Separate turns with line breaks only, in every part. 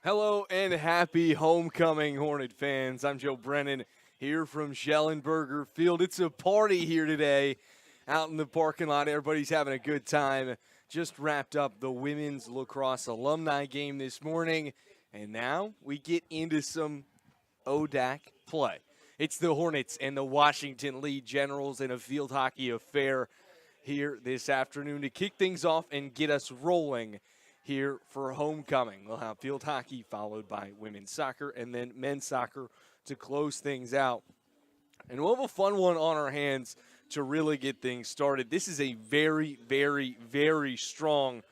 Hello and happy homecoming, Hornet fans. I'm Joe Brennan here from Schellenberger Field. It's a party here today out in the parking lot. Everybody's having a good time. Just wrapped up the women's lacrosse alumni game this morning, and now we get into some ODAC play. It's the Hornets and the Washington Lee Generals in a field hockey affair here this afternoon to kick things off and get us rolling here for homecoming. We'll have field hockey followed by women's soccer and then men's soccer to close things out. And we'll have a fun one on our hands to really get things started. This is a very, very, very strong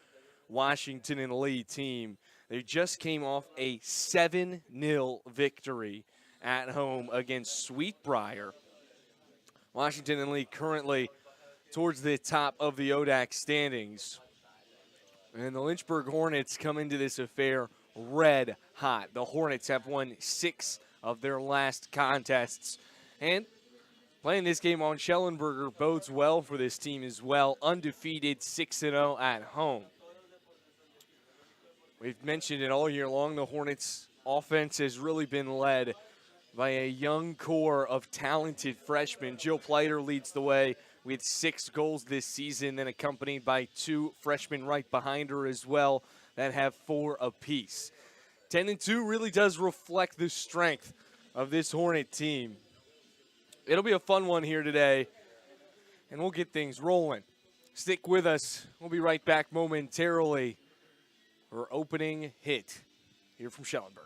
Washington and Lee team. They just came off a 7-0 victory at home against Sweetbriar. Washington and Lee currently towards the top of the ODAC standings. And the Lynchburg Hornets come into this affair red hot. The Hornets have won 6 of their last contests. And playing this game on Schellenberger bodes well for this team as well. Undefeated 6-0 at home. We've mentioned it all year long. The Hornets' offense has really been led by a young core of talented freshmen. Jill Pleiter leads the way with 6 goals this season, then accompanied by 2 freshmen right behind her as well that have 4 apiece. 10-2 really does reflect the strength of this Hornet team. It'll be a fun one here today, and we'll get things rolling. Stick with us. We'll be right back momentarily for opening hit here from Schellenberg.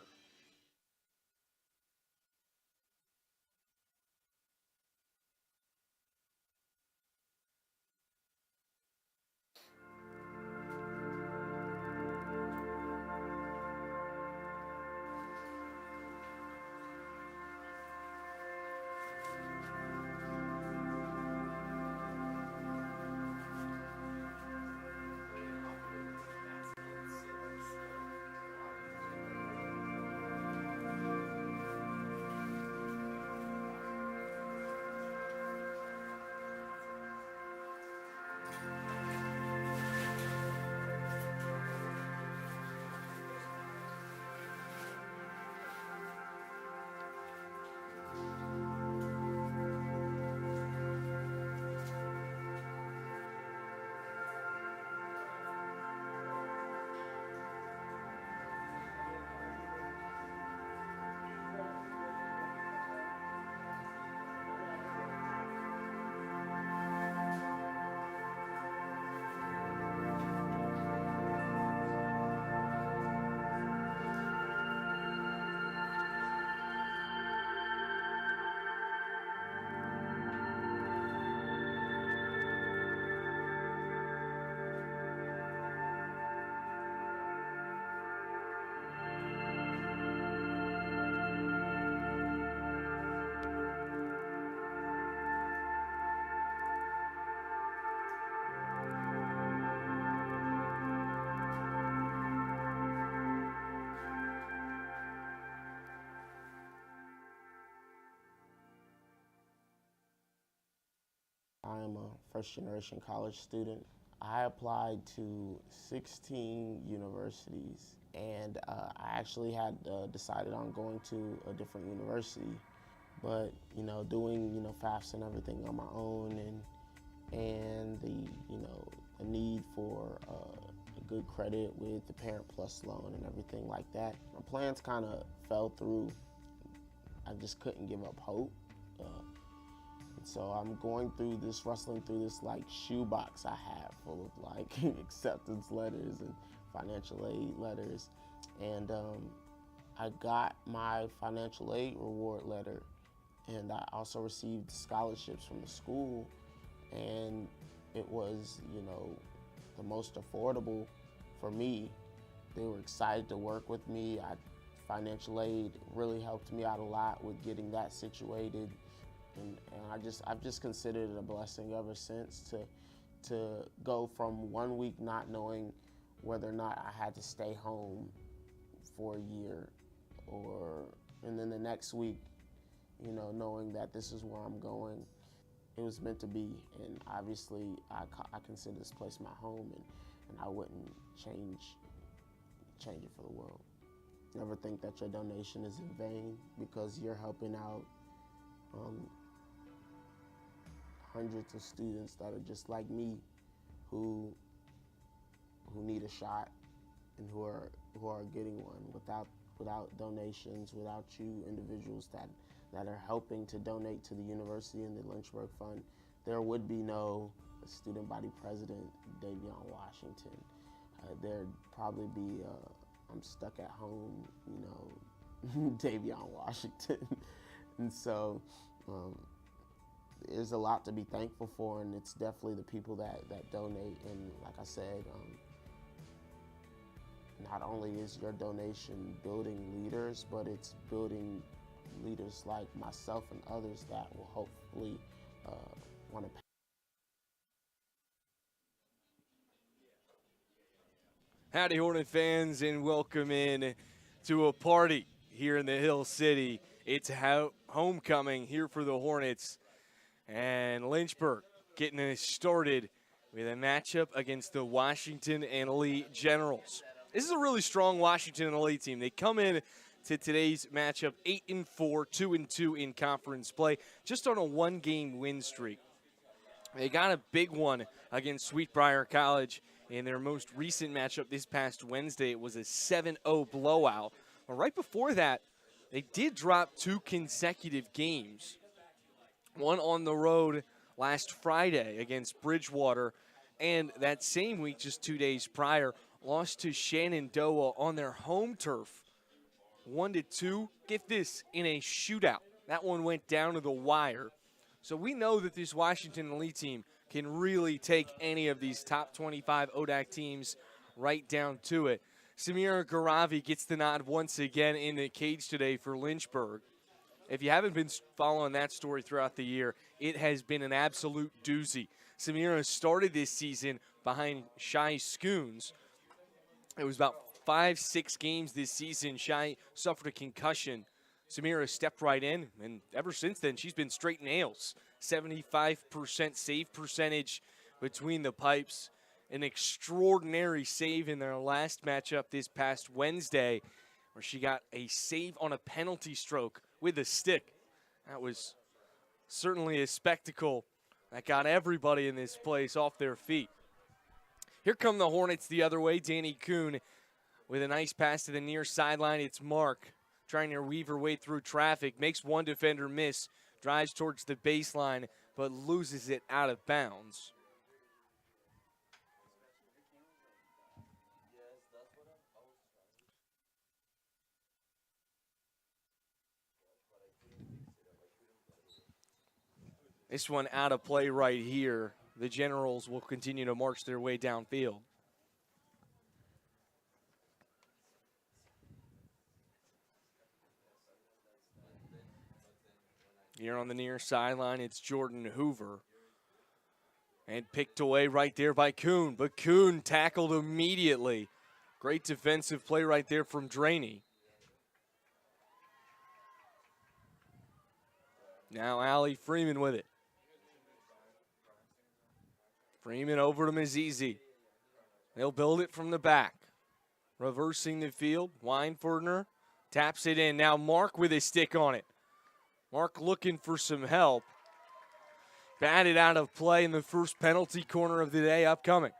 I am a first generation college student. I applied to 16 universities, and I actually had decided on going to a different university. But doing FAFSA and everything on my own, and the a need for a good credit with the Parent Plus loan and everything like that, my plans kind of fell through. I just couldn't give up hope. So I'm wrestling through this like shoebox I have full of like acceptance letters and financial aid letters. And I got my financial aid reward letter, and I also received scholarships from the school, and it was, the most affordable for me. They were excited to work with me. Financial aid really helped me out a lot with getting that situated. And I've just considered it a blessing ever since to go from 1 week not knowing whether or not I had to stay home for a year, and then the next week, knowing that this is where I'm going. It was meant to be, and obviously I consider this place my home, and I wouldn't change it for the world. Never think that your donation is in vain, because you're helping out um, hundreds of students that are just like me, who need a shot and who are getting one. Without donations, without you individuals that are helping to donate to the university and the Lynchburg Fund, there would be no student body president Davion Washington. There'd probably be I'm stuck at home, Davion Washington. And so there's a lot to be thankful for, and it's definitely the people that donate. And like I said, not only is your donation building leaders, but it's building leaders like myself and others that will hopefully want to.
Howdy, Hornet fans, and welcome in to a party here in the Hill City. It's homecoming here for the Hornets, and Lynchburg getting it started with a matchup against the Washington and Lee Generals. This is a really strong Washington and Lee team. They come in to today's matchup 8-4, 2-2 in conference play, just on a one-game win streak. They got a big one against Sweetbriar College in their most recent matchup this past Wednesday. It was a 7-0 blowout. But right before that, they did drop 2 consecutive games. One on the road last Friday against Bridgewater, and that same week, just 2 days prior, lost to Shenandoah on their home turf. 1-2. Get this, in a shootout. That one went down to the wire. So we know that this Washington Elite team can really take any of these top 25 ODAC teams right down to it. Samira Garavi gets the nod once again in the cage today for Lynchburg. If you haven't been following that story throughout the year, it has been an absolute doozy. Samira started this season behind Shai Scoons. It was about 5-6 games this season. Shai suffered a concussion. Samira stepped right in, and ever since then, she's been straight nails. 75% save percentage between the pipes. An extraordinary save in their last matchup this past Wednesday, where she got a save on a penalty stroke with a stick. That was certainly a spectacle that got everybody in this place off their feet. Here come the Hornets the other way. Danny Kuhn with a nice pass to the near sideline. It's Mark trying to weave her way through traffic. Makes one defender miss. Drives towards the baseline, but loses it out of bounds. This one out of play right here. The Generals will continue to march their way downfield. Here on the near sideline, it's Jordan Hoover. And picked away right there by Kuhn. But Kuhn tackled immediately. Great defensive play right there from Draney. Now Allie Freeman with it. Freeman over to Mazizi. They'll build it from the back. Reversing the field. Weinfurtner taps it in. Now Mark with his stick on it. Mark looking for some help. Batted out of play in the first penalty corner of the day upcoming.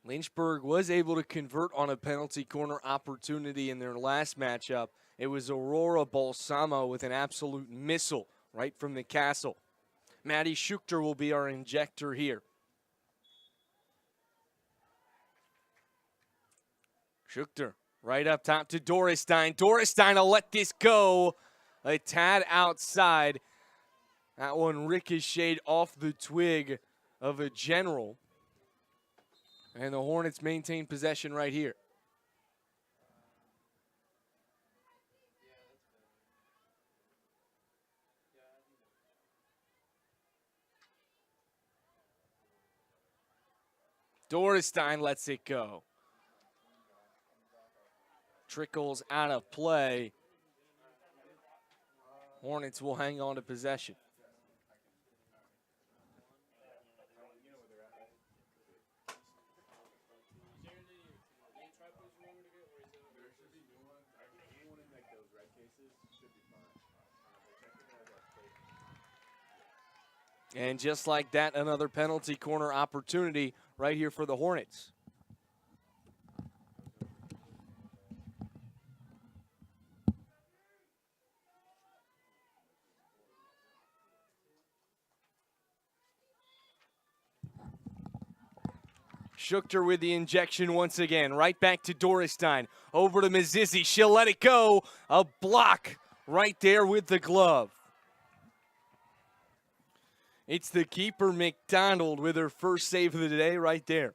Lynchburg was able to convert on a penalty corner opportunity in their last matchup. It was Aurora Balsamo with an absolute missile right from the castle. Maddie Schuchter will be our injector here. Schuchter right up top to Dorestein. Dorestein will let this go a tad outside. That one ricocheted off the twig of a General. And the Hornets maintain possession right here. Dorestein lets it go. Trickles out of play. Hornets will hang on to possession. And just like that, another penalty corner opportunity right here for the Hornets. Schuchter with the injection once again. Right back to Dorestein. Over to Mizizzi. She'll let it go. A block right there with the glove. It's the keeper, McDonald, with her first save of the day right there.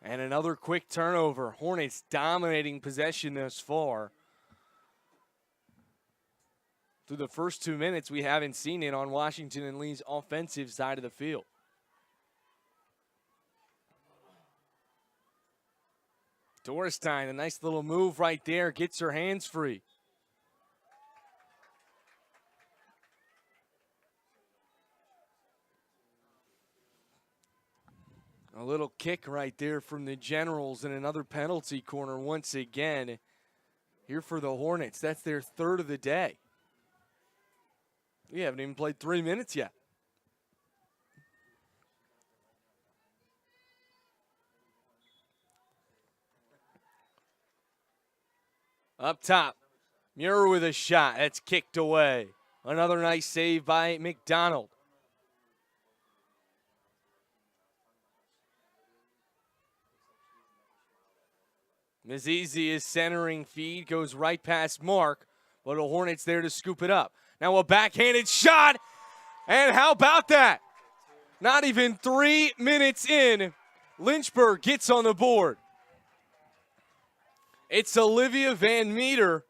And another quick turnover. Hornets dominating possession thus far. Through the first 2 minutes, we haven't seen it on Washington and Lee's offensive side of the field. Dorestein, a nice little move right there, gets her hands free. A little kick right there from the Generals and another penalty corner once again here for the Hornets. That's their third of the day. We haven't even played 3 minutes yet. Up top, Muir with a shot. That's kicked away. Another nice save by McDonald. Mizizzi is centering feed, goes right past Mark, but the Hornets there to scoop it up. Now a backhanded shot, and how about that? Not even 3 minutes in, Lynchburg gets on the board. It's Olivia Van Meter.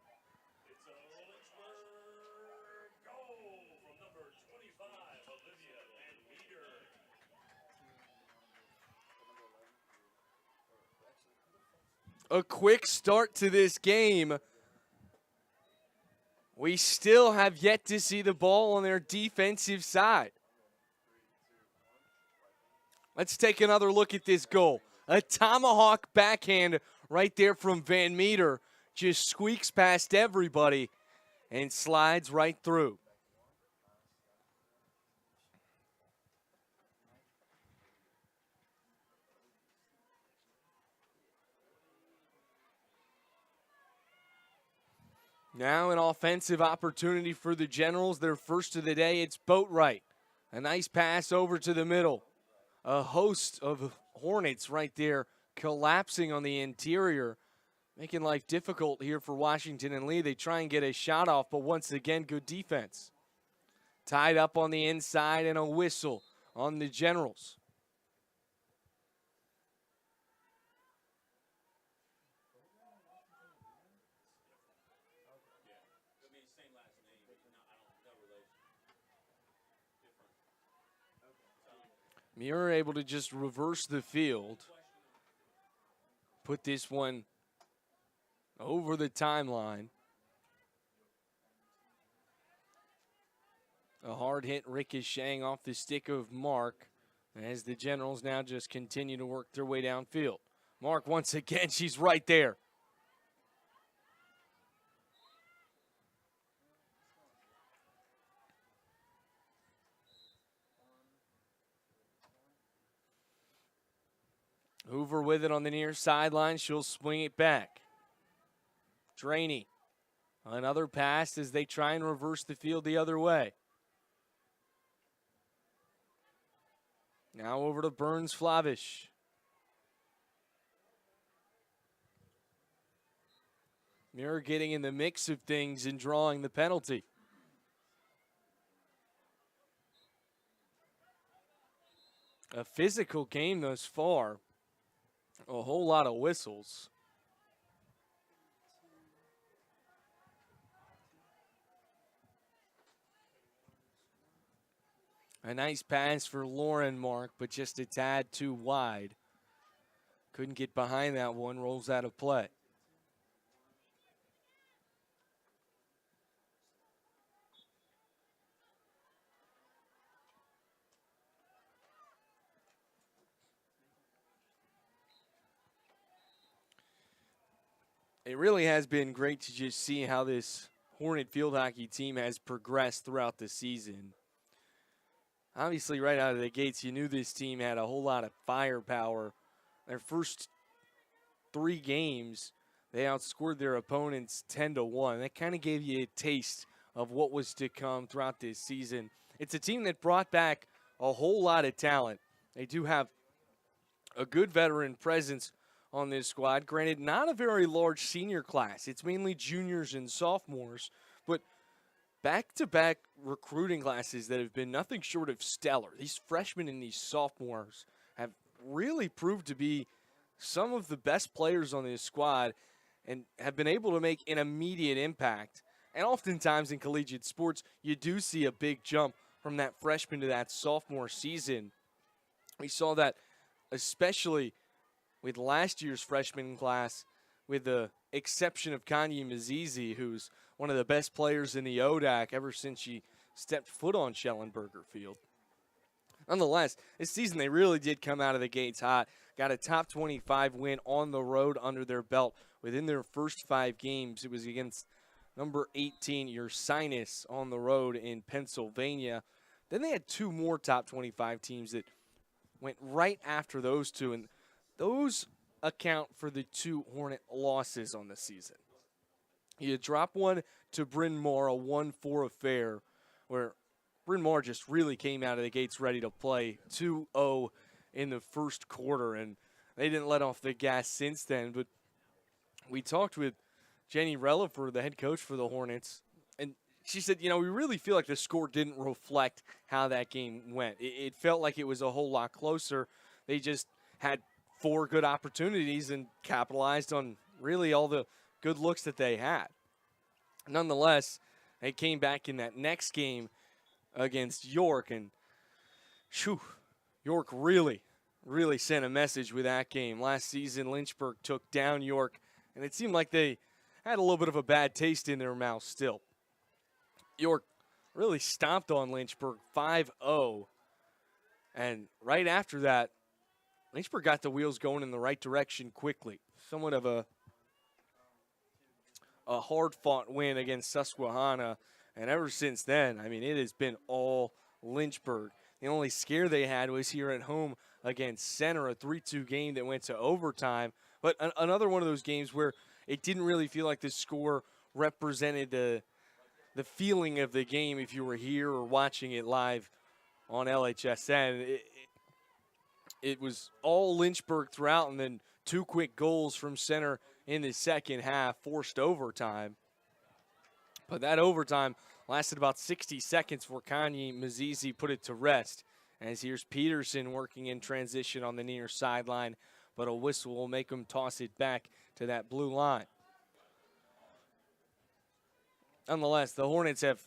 A quick start to this game. We still have yet to see the ball on their defensive side. Let's take another look at this goal. A tomahawk backhand right there from Van Meter. Just squeaks past everybody and slides right through. Now an offensive opportunity for the Generals. Their first of the day. It's Boatwright. A nice pass over to the middle. A host of Hornets right there collapsing on the interior, making life difficult here for Washington and Lee. They try and get a shot off, but once again, good defense. Tied up on the inside and a whistle on the Generals. Muir able to just reverse the field. Put this one over the timeline. A hard hit ricocheting off the stick of Mark as the Generals now just continue to work their way downfield. Mark, once again, she's right there. Hoover with it on the near sideline. She'll swing it back. Draney. Another pass as they try and reverse the field the other way. Now over to Burns Flavish. Muir getting in the mix of things and drawing the penalty. A physical game thus far. A whole lot of whistles. A nice pass for Lauren, Mark, but just a tad too wide. Couldn't get behind that one, rolls out of play. it really has been great to just see how this Hornet field hockey team has progressed throughout the season. Obviously, right out of the gates, you knew this team had a whole lot of firepower. Their first 3 games, they outscored their opponents 10-1. That kind of gave you a taste of what was to come throughout this season. It's a team that brought back a whole lot of talent. They do have a good veteran presence on this squad. Granted, not a very large senior class. It's mainly juniors and sophomores, but back-to-back recruiting classes that have been nothing short of stellar. These freshmen and these sophomores have really proved to be some of the best players on this squad and have been able to make an immediate impact. And oftentimes in collegiate sports, you do see a big jump from that freshman to that sophomore season. We saw that especially with last year's freshman class, with the exception of Kanye Mazizi, who's one of the best players in the ODAC ever since she stepped foot on Schellenberger Field. Nonetheless, this season they really did come out of the gates hot. Got a top 25 win on the road under their belt within their first 5 games. It was against number 18, Ursinus, on the road in Pennsylvania. Then they had 2 more top 25 teams that went right after those 2, and those account for the 2 Hornet losses on the season. You drop one to Bryn Mawr, a 1-4 affair, where Bryn Mawr just really came out of the gates ready to play 2-0 in the first quarter, and they didn't let off the gas since then. But we talked with Jenny Rellifer, the head coach for the Hornets, and she said, we really feel like the score didn't reflect how that game went. It felt like it was a whole lot closer. They just had 4 good opportunities and capitalized on really all the good looks that they had. Nonetheless, they came back in that next game against York, and York really sent a message with that game. Last season, Lynchburg took down York, and it seemed like they had a little bit of a bad taste in their mouth still. York really stomped on Lynchburg 5-0, and right after that, Lynchburg got the wheels going in the right direction quickly. Somewhat of a hard-fought win against Susquehanna, and ever since then, it has been all Lynchburg. The only scare they had was here at home against Center, a 3-2 game that went to overtime. But another one of those games where it didn't really feel like the score represented the feeling of the game if you were here or watching it live on LHSN. It was all Lynchburg throughout, and then 2 quick goals from Center in the second half forced overtime. But that overtime lasted about 60 seconds before Kanye Mazizi put it to rest. As here's Peterson working in transition on the near sideline, but a whistle will make him toss it back to that blue line. Nonetheless, the Hornets have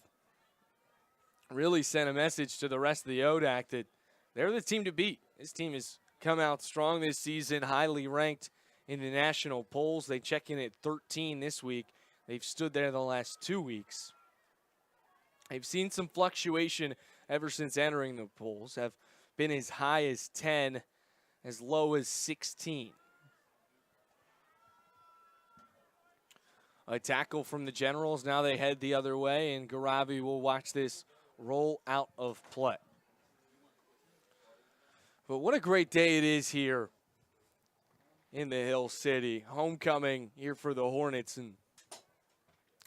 really sent a message to the rest of the ODAC that they're the team to beat. This team has come out strong this season, highly ranked in the national polls. They check in at 13 this week. They've stood there the last 2 weeks. They've seen some fluctuation ever since entering the polls, have been as high as 10, as low as 16. A tackle from the Generals. Now they head the other way, and Garabi will watch this roll out of play. But what a great day it is here in the Hill City. Homecoming here for the Hornets, and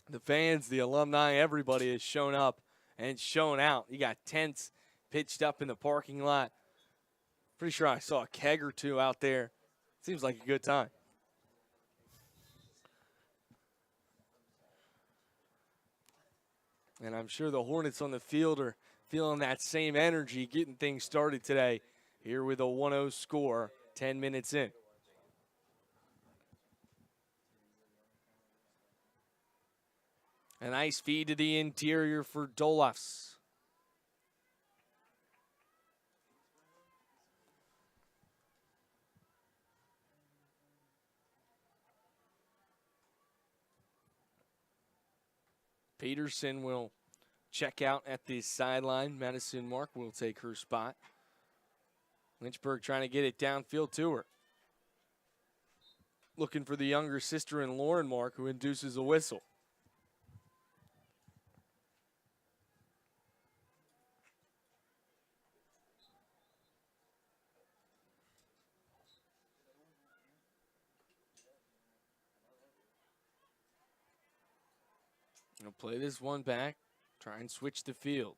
the fans, the alumni, everybody has shown up and shown out. You got tents pitched up in the parking lot. Pretty sure I saw a keg or 2 out there. Seems like a good time. And I'm sure the Hornets on the field are feeling that same energy, getting things started today here with a 1-0 score, 10 minutes in. A nice feed to the interior for Dolofs. Peterson will check out at the sideline. Madison Mark will take her spot. Lynchburg trying to get it downfield to her. looking for the younger sister in Lauren Mark, who induces a whistle. He'll play this one back, try and switch the field.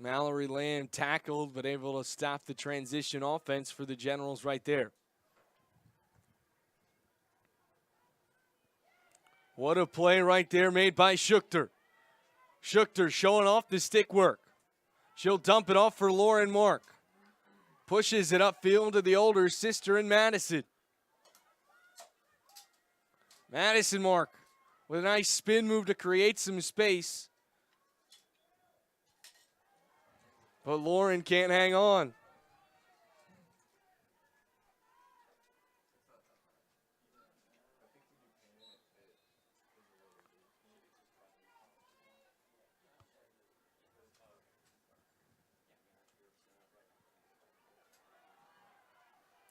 Mallory Lamb tackled, but able to stop the transition offense for the Generals right there. What a play right there made by Schuchter. Schuchter showing off the stick work. She'll dump it off for Lauren Mark. Pushes it upfield to the older sister in Madison. Madison Mark with a nice spin move to create some space. But Lauren can't hang on.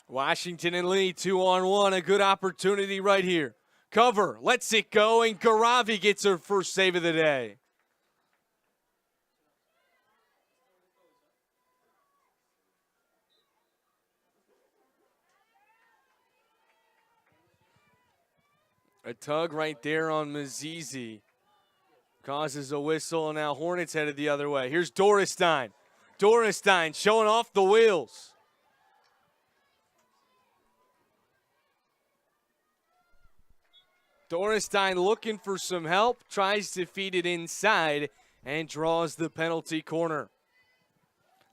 Washington and Lee 2-on-1, a good opportunity right here. Cover, lets it go, and Garavi gets her first save of the day. A tug right there on Mazizi. Causes a whistle, and now Hornets headed the other way. Here's Dorestein. Dorestein showing off the wheels. Dorestein looking for some help, tries to feed it inside, and draws the penalty corner.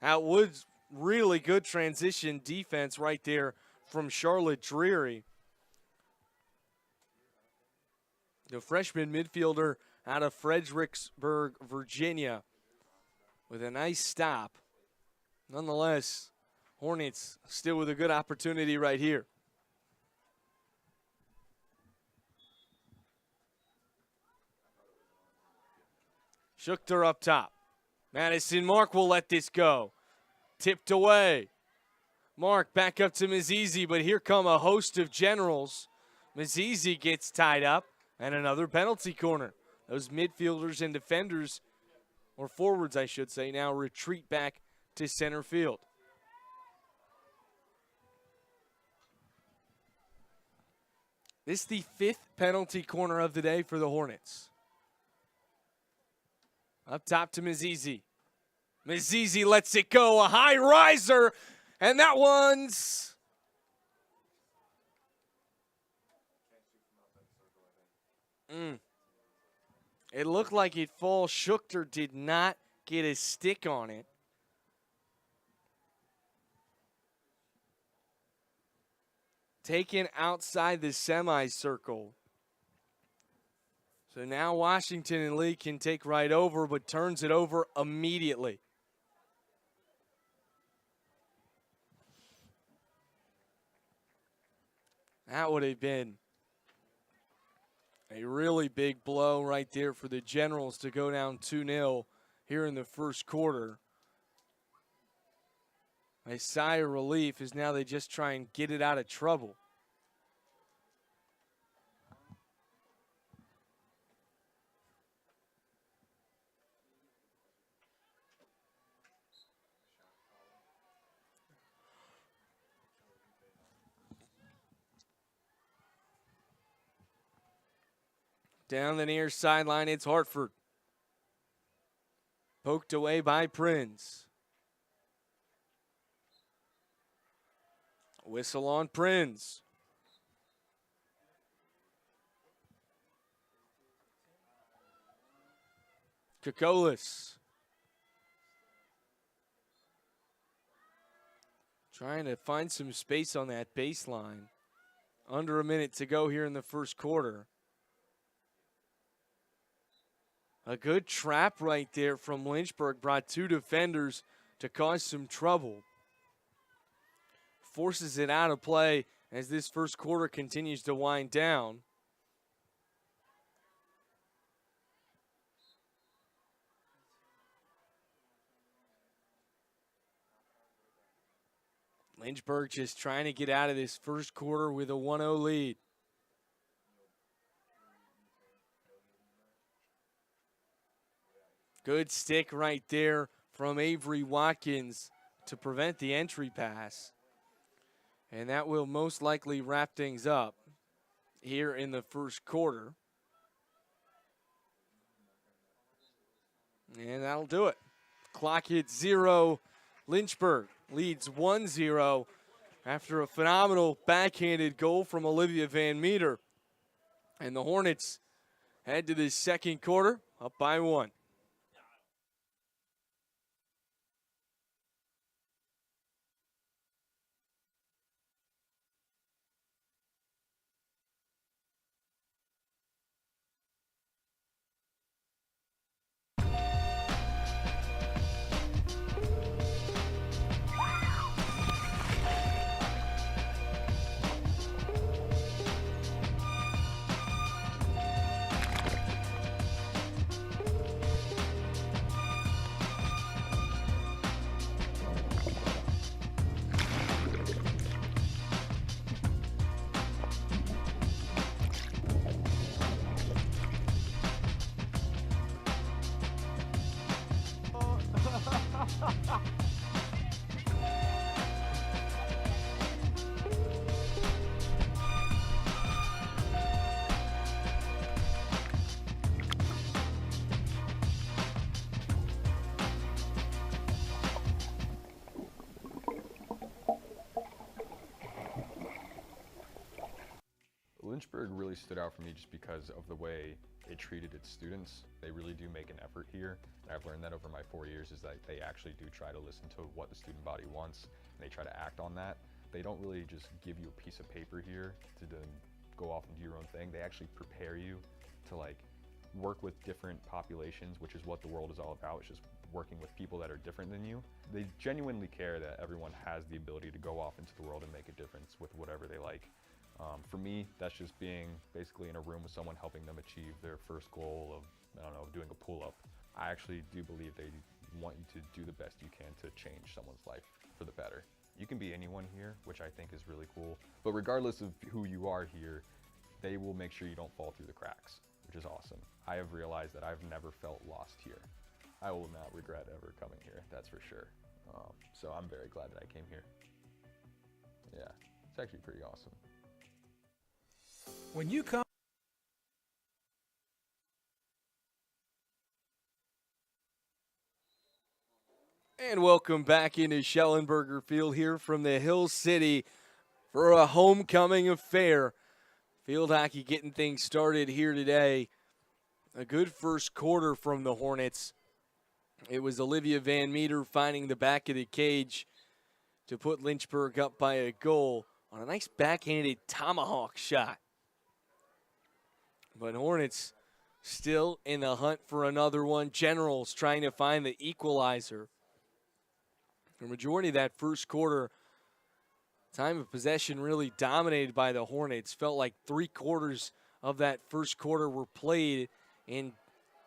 That was really good transition defense right there from Charlotte Dreary. The freshman midfielder out of Fredericksburg, Virginia, with a nice stop. Nonetheless, Hornets still with a good opportunity right here. Schuchter up top. Madison Mark will let this go. Tipped away. Mark back up to Mazizi, but here come a host of Generals. Mazizi gets tied up, and another penalty corner. Those midfielders and defenders, or forwards I should say, now retreat back to center field. This is the 5th penalty corner of the day for the Hornets. Up top to Mazizi. Mazizi lets it go, a high riser, and that one's... It looked like it falls. Schuchter did not get a stick on it. Taken outside the semicircle. So now Washington and Lee can take right over, but turns it over immediately. That would have been a really big blow right there for the Generals to go down 2-0 here in the first quarter. A sigh of relief is now they just try and get it out of trouble. Down the near sideline, it's Hartford. Poked away by Prinz. Whistle on Prinz. Kokolis. Trying to find some space on that baseline. Under a minute to go here in the first quarter. A good trap right there from Lynchburg brought 2 defenders to cause some trouble. Forces it out of play as this first quarter continues to wind down. Lynchburg just trying to get out of this first quarter with a 1-0 lead. Good stick right there from Avery Watkins to prevent the entry pass. And that will most likely wrap things up here in the first quarter. And that'll do it. Clock hits 0. Lynchburg leads 1-0 after a phenomenal backhanded goal from Olivia Van Meter. And the Hornets head to the second quarter up by 1.
Lynchburg really stood out for me just because of the way it treated its students. They really do make an effort here. And I've learned that over my 4 years is that they actually do try to listen to what the student body wants, and they try to act on that. They don't really just give you a piece of paper here to then go off and do your own thing. They actually prepare you to work with different populations, which is what the world is all about. It's just working with people that are different than you. They genuinely care that everyone has the ability to go off into the world and make a difference with whatever they like. For me, that's just being basically in a room with someone helping them achieve their first goal of, I don't know, doing a pull-up. I actually do believe they want you to do the best you can to change someone's life for the better. You can be anyone here, which I think is really cool. But regardless of who you are here, they will make sure you don't fall through the cracks, which is awesome. I have realized that I've never felt lost here. I will not regret ever coming here, that's for sure. So I'm very glad that I came here. Yeah, it's actually pretty awesome.
When you come
And welcome back into Schellenberger Field here from the Hill City for a homecoming affair. Field hockey getting things started here today. A good first quarter from the Hornets. It was Olivia Van Meter finding the back of the cage to put Lynchburg up by a goal on a nice backhanded tomahawk shot. But Hornets still in the hunt for another one. Generals trying to find the equalizer. The majority of that first quarter, time of possession really dominated by the Hornets. Felt like 3/4 of that first quarter were played in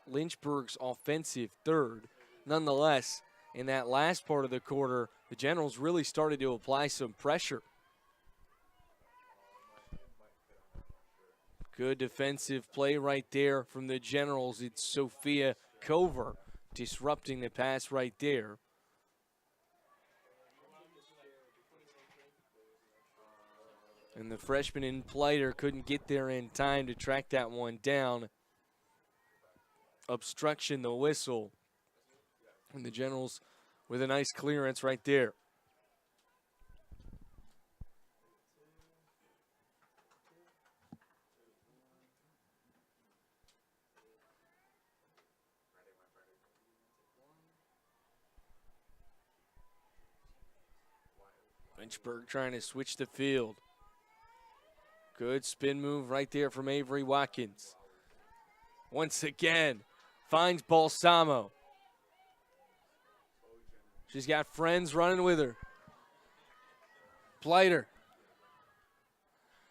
Lynchburg's offensive third. Nonetheless, in that last part of the quarter, the Generals really started to apply some pressure. Good defensive play right there from the Generals. It's Sophia Cover disrupting the pass right there. And the freshman in Pleiter couldn't get there in time to track that one down. Obstruction, the whistle. And the Generals with a nice clearance right there. Lynchburg trying to switch the field. Good spin move right there from Avery Watkins. Once again, finds Balsamo. She's got friends running with her. Pleiter.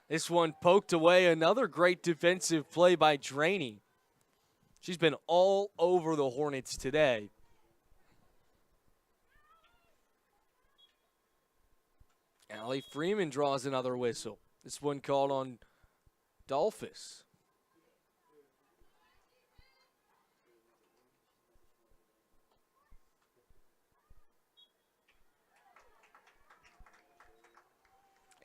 This one poked away. Another great defensive play by Draney. She's been all over the Hornets today. Allie Freeman draws another whistle. This one called on Dolphus.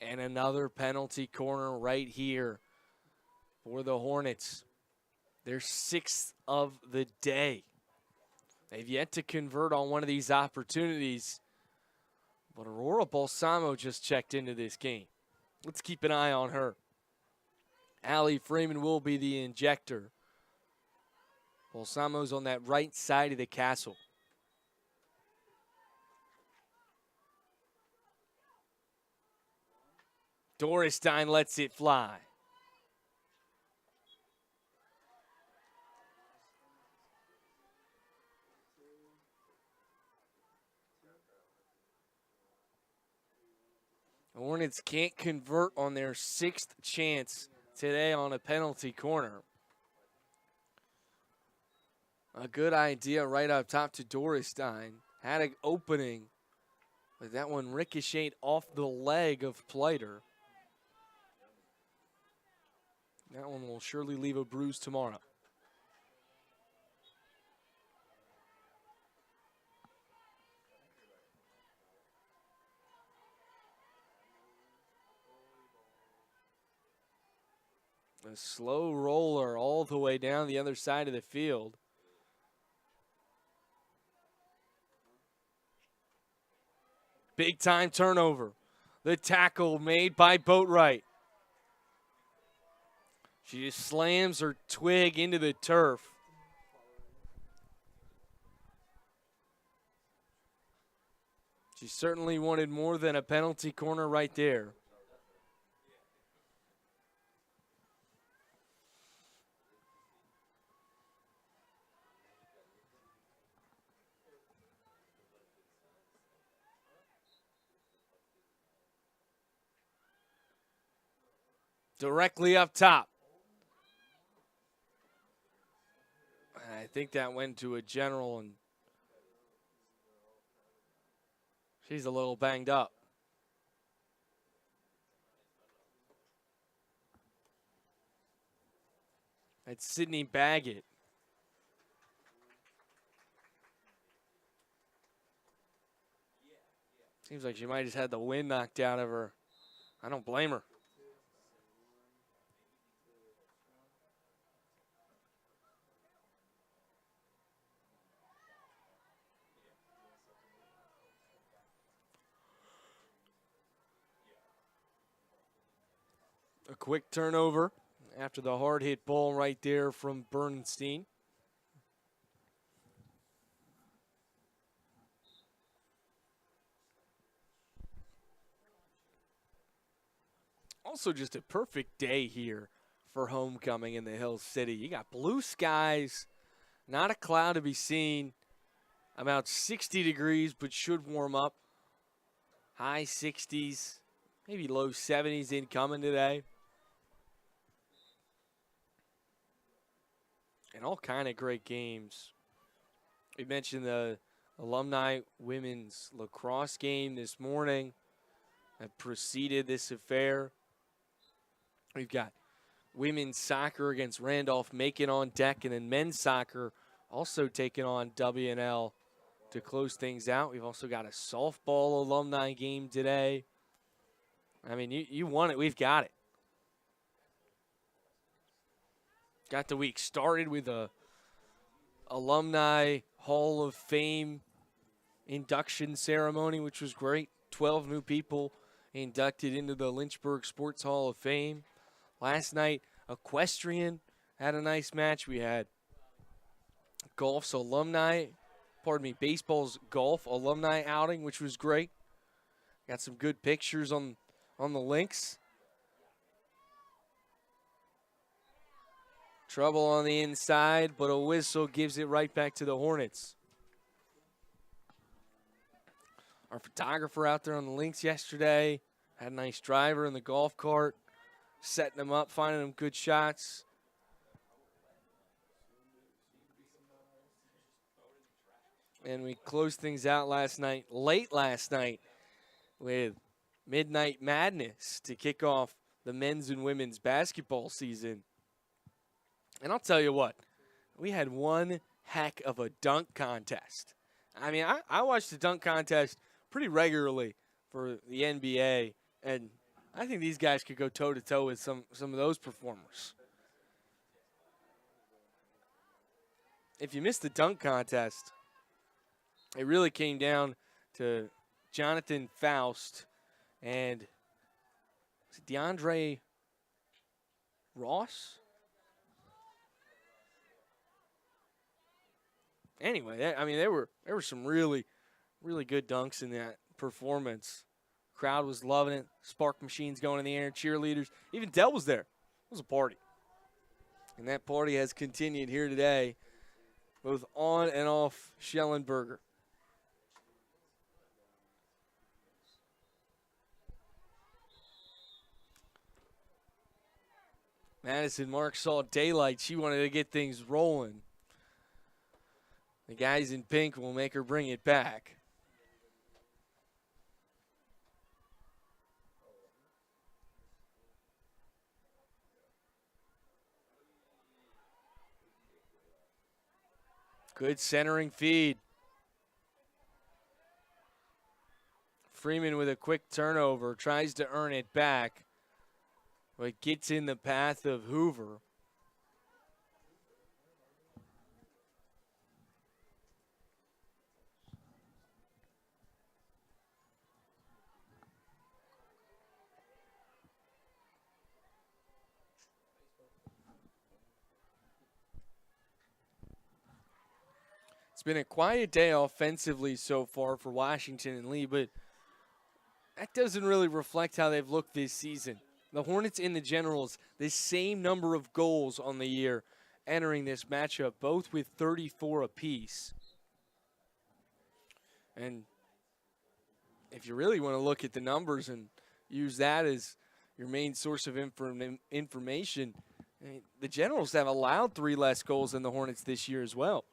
And another penalty corner right here for the Hornets. Their 6th of the day. They've yet to convert on one of these opportunities. But Aurora Balsamo just checked into this game. Let's keep an eye on her. Allie Freeman will be the injector. Balsamo's on that right side of the castle. Dorestein lets it fly. The Hornets can't convert on their 6th chance today on a penalty corner. A good idea right up top to Dorestein. Had an opening, but that one ricocheted off the leg of Pleiter. That one will surely leave a bruise tomorrow. A slow roller all the way down the other side of the field. Big time turnover. The tackle made by Boatwright. She just slams her twig into the turf. She certainly wanted more than a penalty corner right there. Directly up top. I think that went to a general, and she's a little banged up. That's Sydney Baggett. Seems like she might have just had the wind knocked out of her. I don't blame her. A quick turnover after the hard hit ball right there from Bernstein. Also just a perfect day here for homecoming in the Hill City. You got blue skies, not a cloud to be seen. About 60 degrees, but should warm up. High 60s, maybe low 70s incoming today. And all kind of great games. We mentioned the alumni women's lacrosse game this morning that preceded this affair. We've got women's soccer against Randolph-Macon on deck, and then men's soccer also taking on W&L to close things out. We've also got a softball alumni game today. I mean, you want it, we've got it. Got the week started with a Alumni Hall of Fame induction ceremony, which was great. 12 new people inducted into the Lynchburg Sports Hall of Fame. Last night, equestrian had a nice match. We had baseball's golf alumni outing, which was great. Got some good pictures on the links. Trouble on the inside, but a whistle gives it right back to the Hornets. Our photographer out there on the links yesterday had a nice driver in the golf cart, setting them up, finding them good shots. And we closed things out late last night, with Midnight Madness to kick off the men's and women's basketball season. And I'll tell you what, we had one heck of a dunk contest. I mean, I watched the dunk contest pretty regularly for the NBA, and I think these guys could go toe-to-toe with some of those performers. If you missed the dunk contest, it really came down to Jonathan Faust and DeAndre Ross. Anyway, I mean, there were some really, really good dunks in that performance. Crowd was loving it. Spark machines going in the air, cheerleaders. Even Dell was there. It was a party. And that party has continued here today, both on and off Schellenberger. Madison Mark saw daylight. She wanted to get things rolling. The guys in pink will make her bring it back. Good centering feed. Freeman with a quick turnover, tries to earn it back, but gets in the path of Hoover. It's been a quiet day offensively so far for Washington and Lee, but that doesn't really reflect how they've looked this season. The Hornets and the Generals, the same number of goals on the year entering this matchup, both with 34 apiece. And if you really want to look at the numbers and use that as your main source of information, I mean, the Generals have allowed 3 less goals than the Hornets this year as well.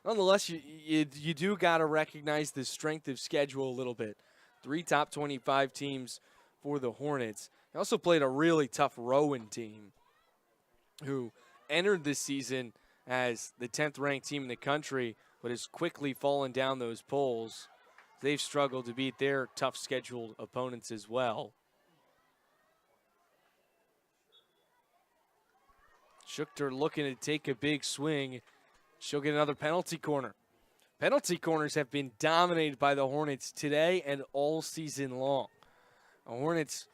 Nonetheless, you do got to recognize the strength of schedule a little bit. 3 top 25 teams for the Hornets. They also played a really tough Rowan team who entered this season as the 10th ranked team in the country, but has quickly fallen down those polls. They've struggled to beat their tough scheduled opponents as well. Schuchter looking to take a big swing. She'll get another penalty corner. Penalty corners have been dominated by the Hornets today and all season long. The Hornets,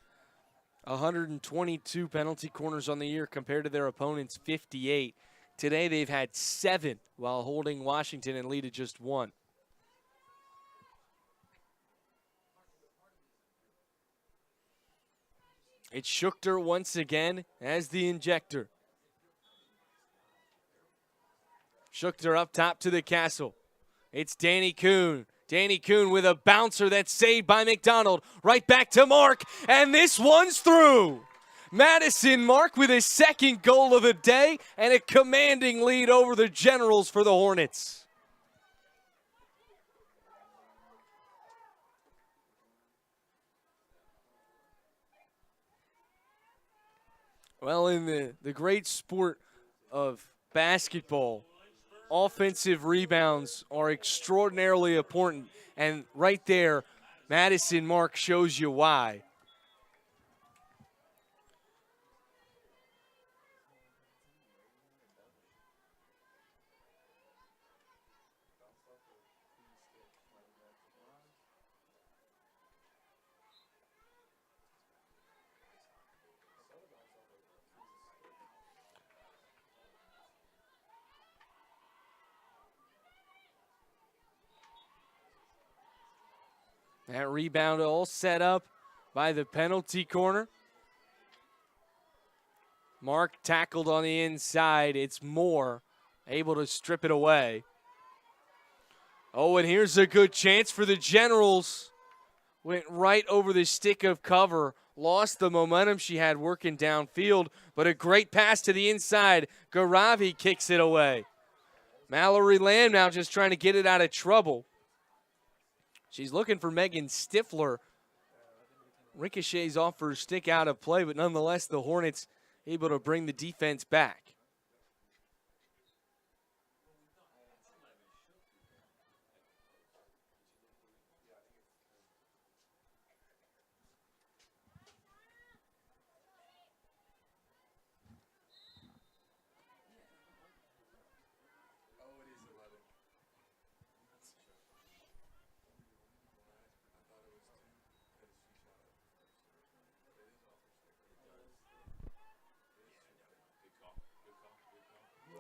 122 penalty corners on the year compared to their opponents' 58. Today they've had 7 while holding Washington in lead at just 1. It's Schuchter once again as the injector. Schuchter up top to the castle. It's Danny Kuhn. Danny Kuhn with a bouncer that's saved by McDonald. Right back to Mark, and this one's through. Madison Mark with his second goal of the day and a commanding lead over the Generals for the Hornets. Well, in the great sport of basketball, offensive rebounds are extraordinarily important, and right there, Madison Mark shows you why. That rebound all set up by the penalty corner. Mark tackled on the inside. It's Moore able to strip it away. Oh, and here's a good chance for the Generals. Went right over the stick of cover. Lost the momentum she had working downfield, but a great pass to the inside. Garavi kicks it away. Mallory Lamb now just trying to get it out of trouble. She's looking for Megan Stifler. Ricochets off for a stick out of play, but nonetheless, the Hornets able to bring the defense back.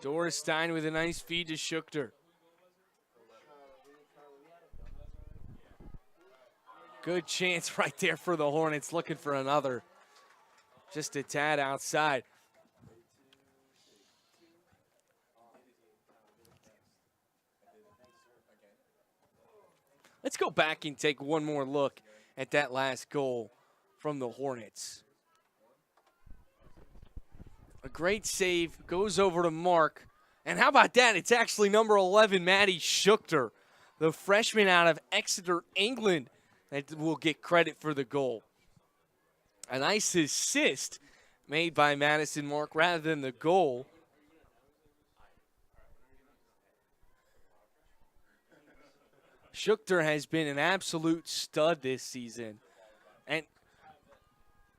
Dorestein with a nice feed to Schuchter. Good chance right there for the Hornets, looking for another. Just a tad outside. Let's go back and take one more look at that last goal from the Hornets. A great save, goes over to Mark. And how about that? It's actually number 11, Maddie Schuchter, the freshman out of Exeter, England, that will get credit for the goal. A nice assist made by Madison Mark rather than the goal. Schuchter has been an absolute stud this season. And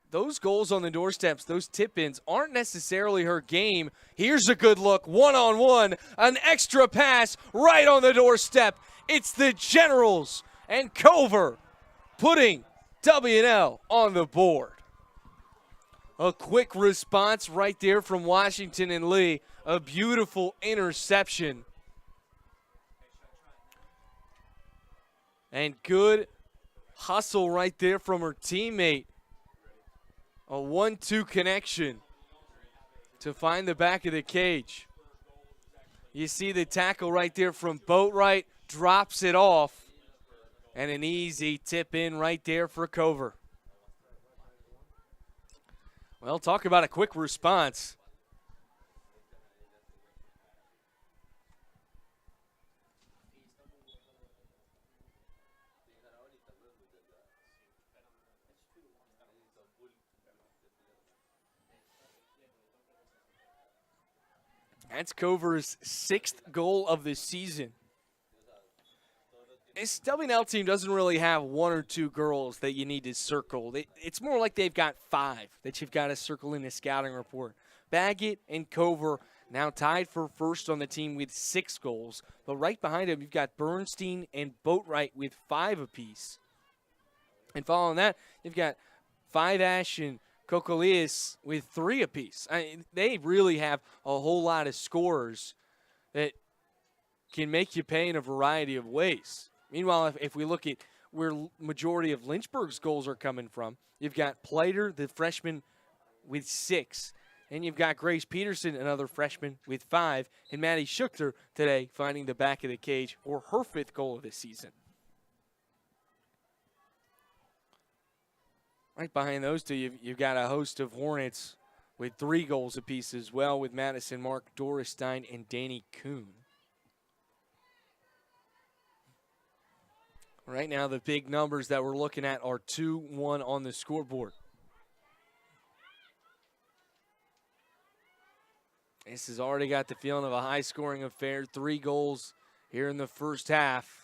those goals on the doorsteps, those tip-ins, aren't necessarily her game. Here's a good look, one-on-one, an extra pass right on the doorstep. It's the Generals and Cover putting W&L on the board. A quick response right there from Washington and Lee. A beautiful interception. And good hustle right there from her teammate. A 1-2 connection to find the back of the cage. You see the tackle right there from Boatwright, drops it off, and an easy tip in right there for Cover. Well, talk about a quick response. That's Cover's 6th goal of the season. This W&L team doesn't really have 1 or 2 girls that you need to circle. It's more like they've got 5 that you've got to circle in the scouting report. Baggett and Cover now tied for first on the team with 6 goals. But right behind them, you've got Bernstein and Boatwright with 5 apiece. And following that, you've got Five Ash and Kokolias with 3 apiece. They really have a whole lot of scorers that can make you pay in a variety of ways. Meanwhile, if we look at where majority of Lynchburg's goals are coming from, you've got Plater, the freshman, with 6. And you've got Grace Peterson, another freshman, with 5. And Maddie Schuchter today finding the back of the cage for her 5th goal of the season. Right behind those two, you've got a host of Hornets with 3 goals apiece as well, with Madison Mark, Dorestein, and Danny Kuhn. Right now, the big numbers that we're looking at are 2-1 on the scoreboard. This has already got the feeling of a high-scoring affair. 3 goals here in the first half.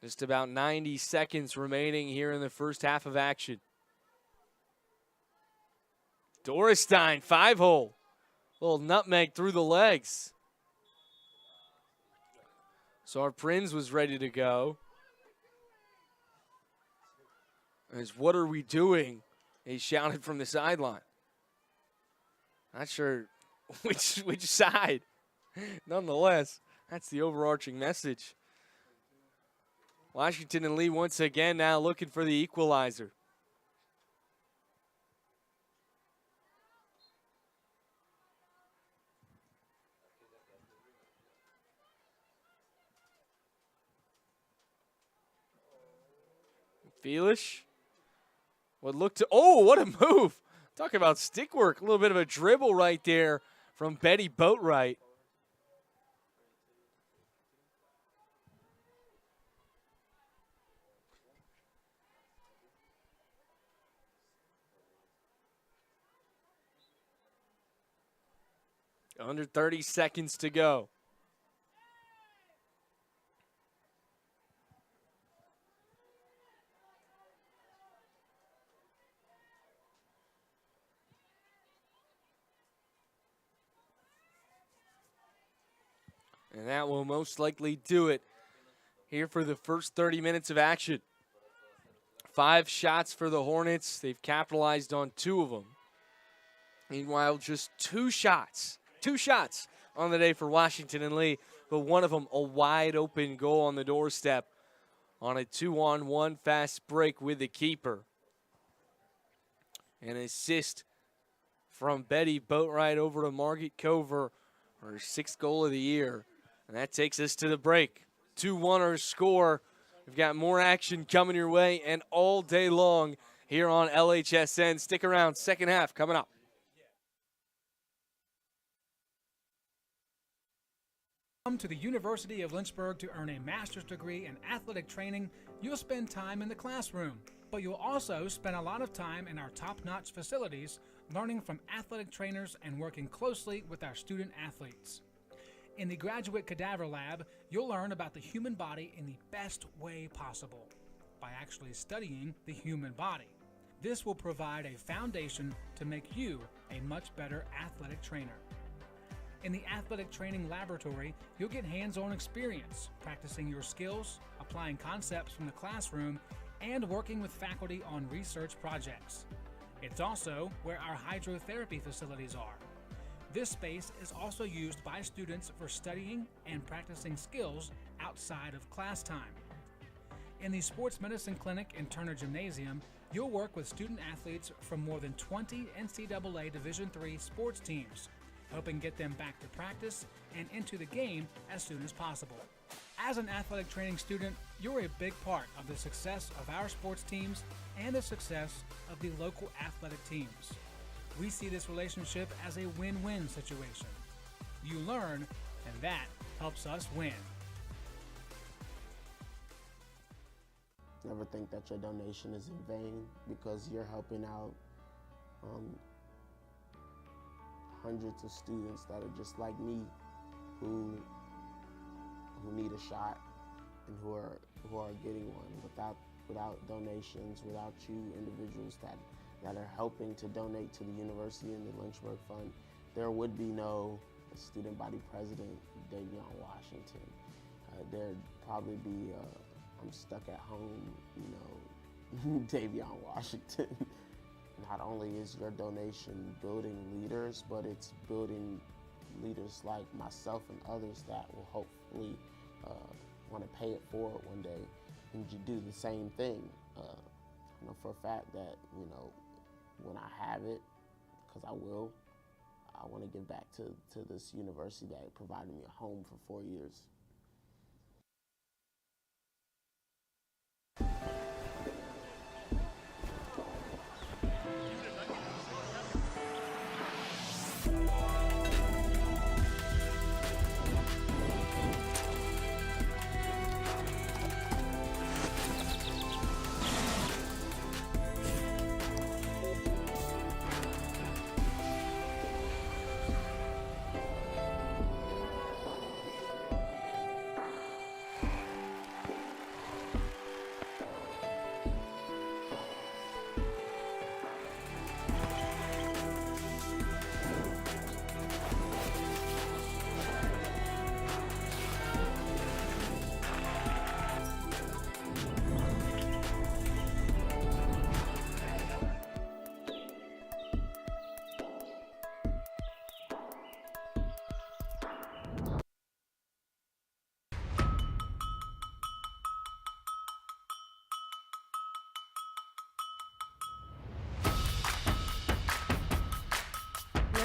Just about 90 seconds remaining here in the first half of action. Dorestein, 5-hole. Little nutmeg through the legs. So our Prinz was ready to go. As what are we doing? He shouted from the sideline. Not sure which side. Nonetheless, that's the overarching message. Washington and Lee once again now looking for the equalizer. Felish. What a move. Talk about stick work. A little bit of a dribble right there from Betty Boatwright. Under 30 seconds to go. And that will most likely do it here for the first 30 minutes of action. 5 shots for the Hornets. They've capitalized on 2 of them. Meanwhile, just 2 shots on the day for Washington and Lee, but one of them a wide open goal on the doorstep on a 2-on-1 fast break with the keeper. An assist from Betty Boatwright over to Margaret Cover, her 6th goal of the year. And that takes us to the break. 2-1 our score. We've got more action coming your way and all day long here on LHSN. Stick around, second half coming up.
Come to the University of Lynchburg to earn a master's degree in athletic training. You'll spend time in the classroom, but you'll also spend a lot of time in our top-notch facilities, learning from athletic trainers and working closely with our student athletes. In the Graduate Cadaver Lab, you'll learn about the human body in the best way possible, by actually studying the human body. This will provide a foundation to make you a much better athletic trainer. In the Athletic Training Laboratory, you'll get hands-on experience, practicing your skills, applying concepts from the classroom, and working with faculty on research projects. It's also where our hydrotherapy facilities are. This space is also used by students for studying and practicing skills outside of class time. In the Sports Medicine Clinic and Turner Gymnasium, you'll work with student athletes from more than 20 NCAA Division III sports teams, helping get them back to practice and into the game as soon as possible. As an athletic training student, you're a big part of the success of our sports teams and the success of the local athletic teams. We see this relationship as a win-win situation. You learn, and that helps us win.
Never think that your donation is in vain, because you're helping out hundreds of students that are just like me, who need a shot and who are getting one. Without donations, without you individuals that are helping to donate to the university and the Lynchburg Fund, there would be no student body president, Davion Washington. There'd probably be I'm stuck at home, Davion Washington. Not only is your donation building leaders, but it's building leaders like myself and others that will hopefully want to pay it forward one day and do the same thing. I know for a fact that, when I have it, because I will, I want to give back to this university that provided me a home for 4 years.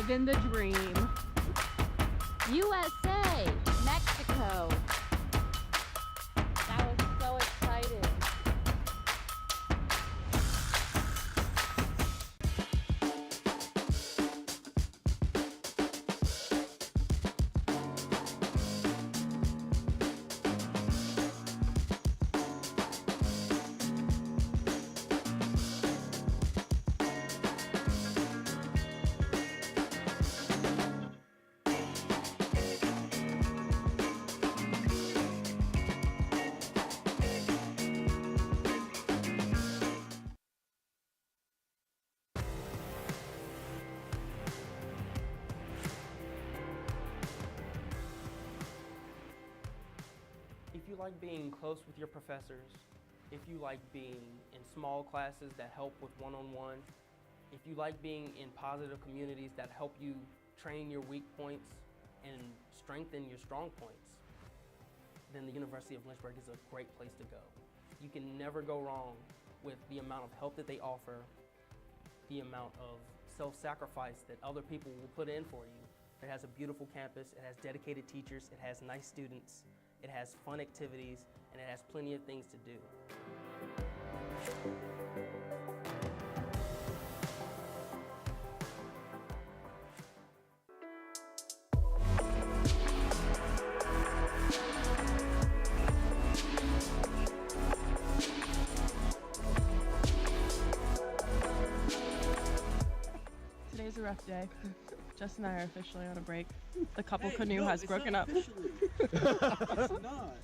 Living the dream. USA, Mexico. That was so exciting.
like being close with your professors, if you like being in small classes that help with one-on-one, if you like being in positive communities that help you train your weak points and strengthen your strong points, then the University of Lynchburg is a great place to go. You can never go wrong with the amount of help that they offer, the amount of self-sacrifice that other people will put in for you. It has a beautiful campus, it has dedicated teachers, it has nice students, it has fun activities, and it has plenty of things to do.
Today's a rough day. Jess and I are officially on a break. The couple canoe has broken up.
It's not.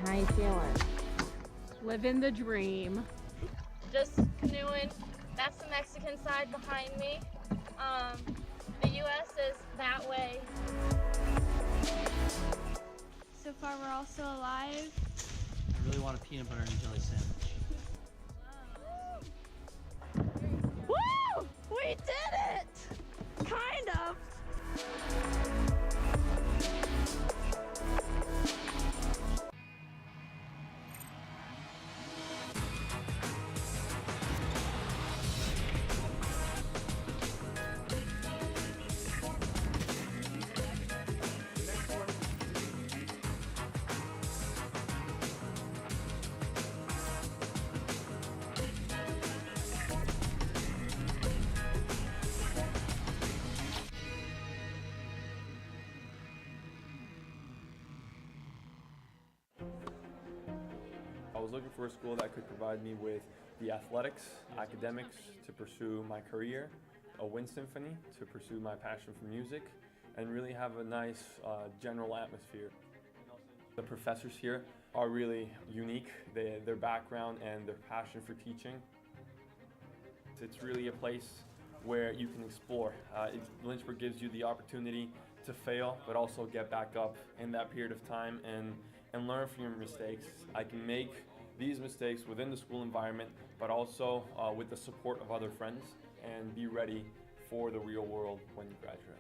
How you feeling? Living the dream.
Just canoeing. That's the Mexican side behind me. The U.S. is that way.
So far, we're all still alive.
I really want a peanut butter and jelly sandwich.
Woo! We did it! Kind of.
I was looking for a school that could provide me with the athletics, academics to pursue my career, a wind symphony to pursue my passion for music, and really have a nice general atmosphere. The professors here are really unique, their background and their passion for teaching. It's really a place where you can explore. Lynchburg gives you the opportunity to fail, but also get back up in that period of time and learn from your mistakes. I can make these mistakes within the school environment, but also with the support of other friends, and be ready for the real world when you graduate.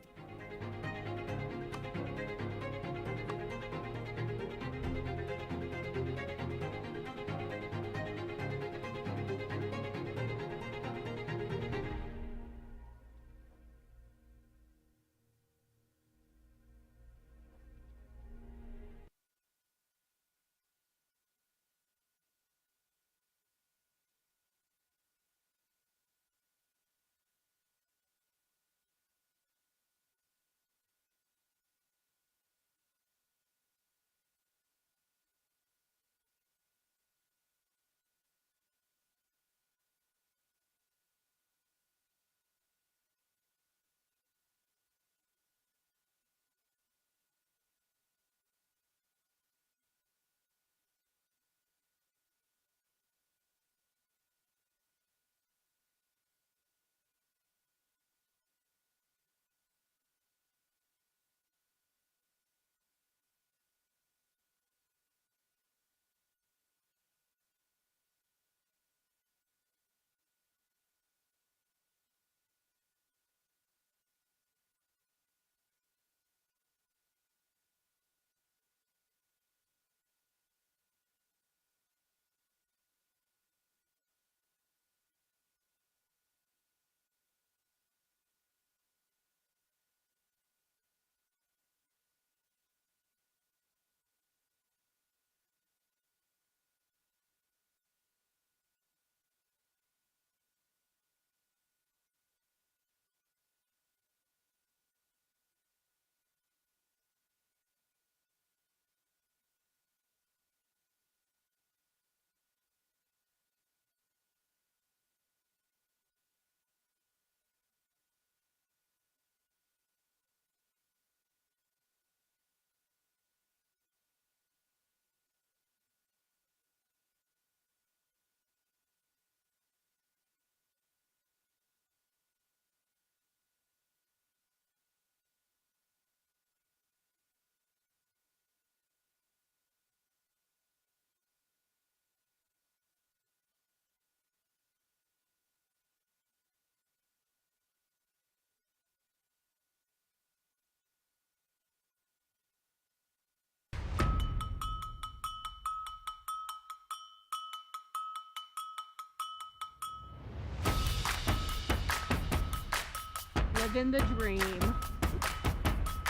Living the dream.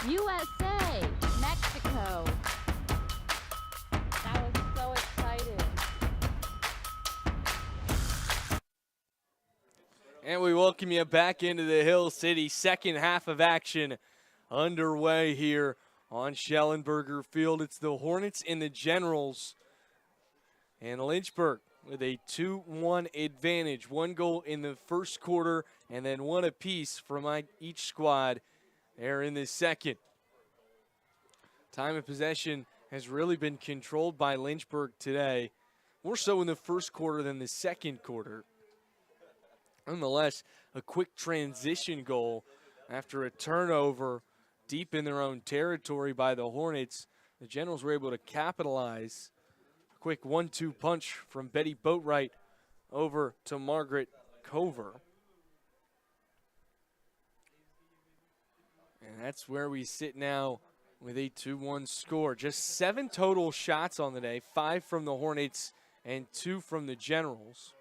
USA, Mexico. That was so exciting.
And we welcome you back into the Hill City. Second half of action underway here on Schellenberger Field. It's the Hornets and the Generals. And Lynchburg with a 2-1 advantage. 1 goal in the first quarter and then 1 apiece from each squad there in the second. Time of possession has really been controlled by Lynchburg today. More so in the first quarter than the second quarter. Nonetheless, a quick transition goal after a turnover deep in their own territory by the Hornets. The Generals were able to capitalize. A quick 1-2 punch from Betty Boatwright over to Margaret Cover. And that's where we sit now with a 2-1 score. Just 7 total shots on the day, 5 from the Hornets and 2 from the Generals.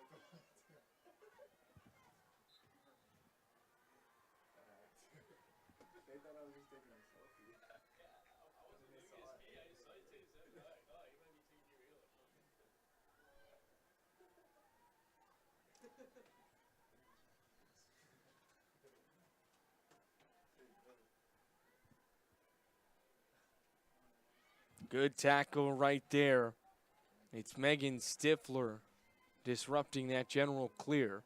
Good tackle right there. It's Megan Stifler disrupting that general clear.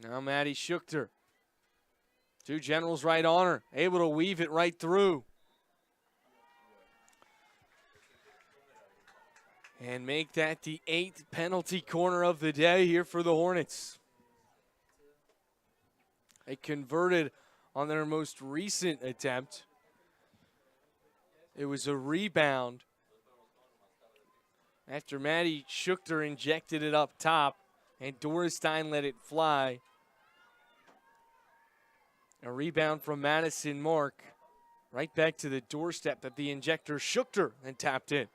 Now Maddie Schuchter. 2 Generals right on her, able to weave it right through. And make that the 8th penalty corner of the day here for the Hornets. They converted on their most recent attempt. It was a rebound after Maddie Schuchter injected it up top and Doris Stein let it fly. A rebound from Madison Mark right back to the doorstep that the injector Schuchter and tapped in.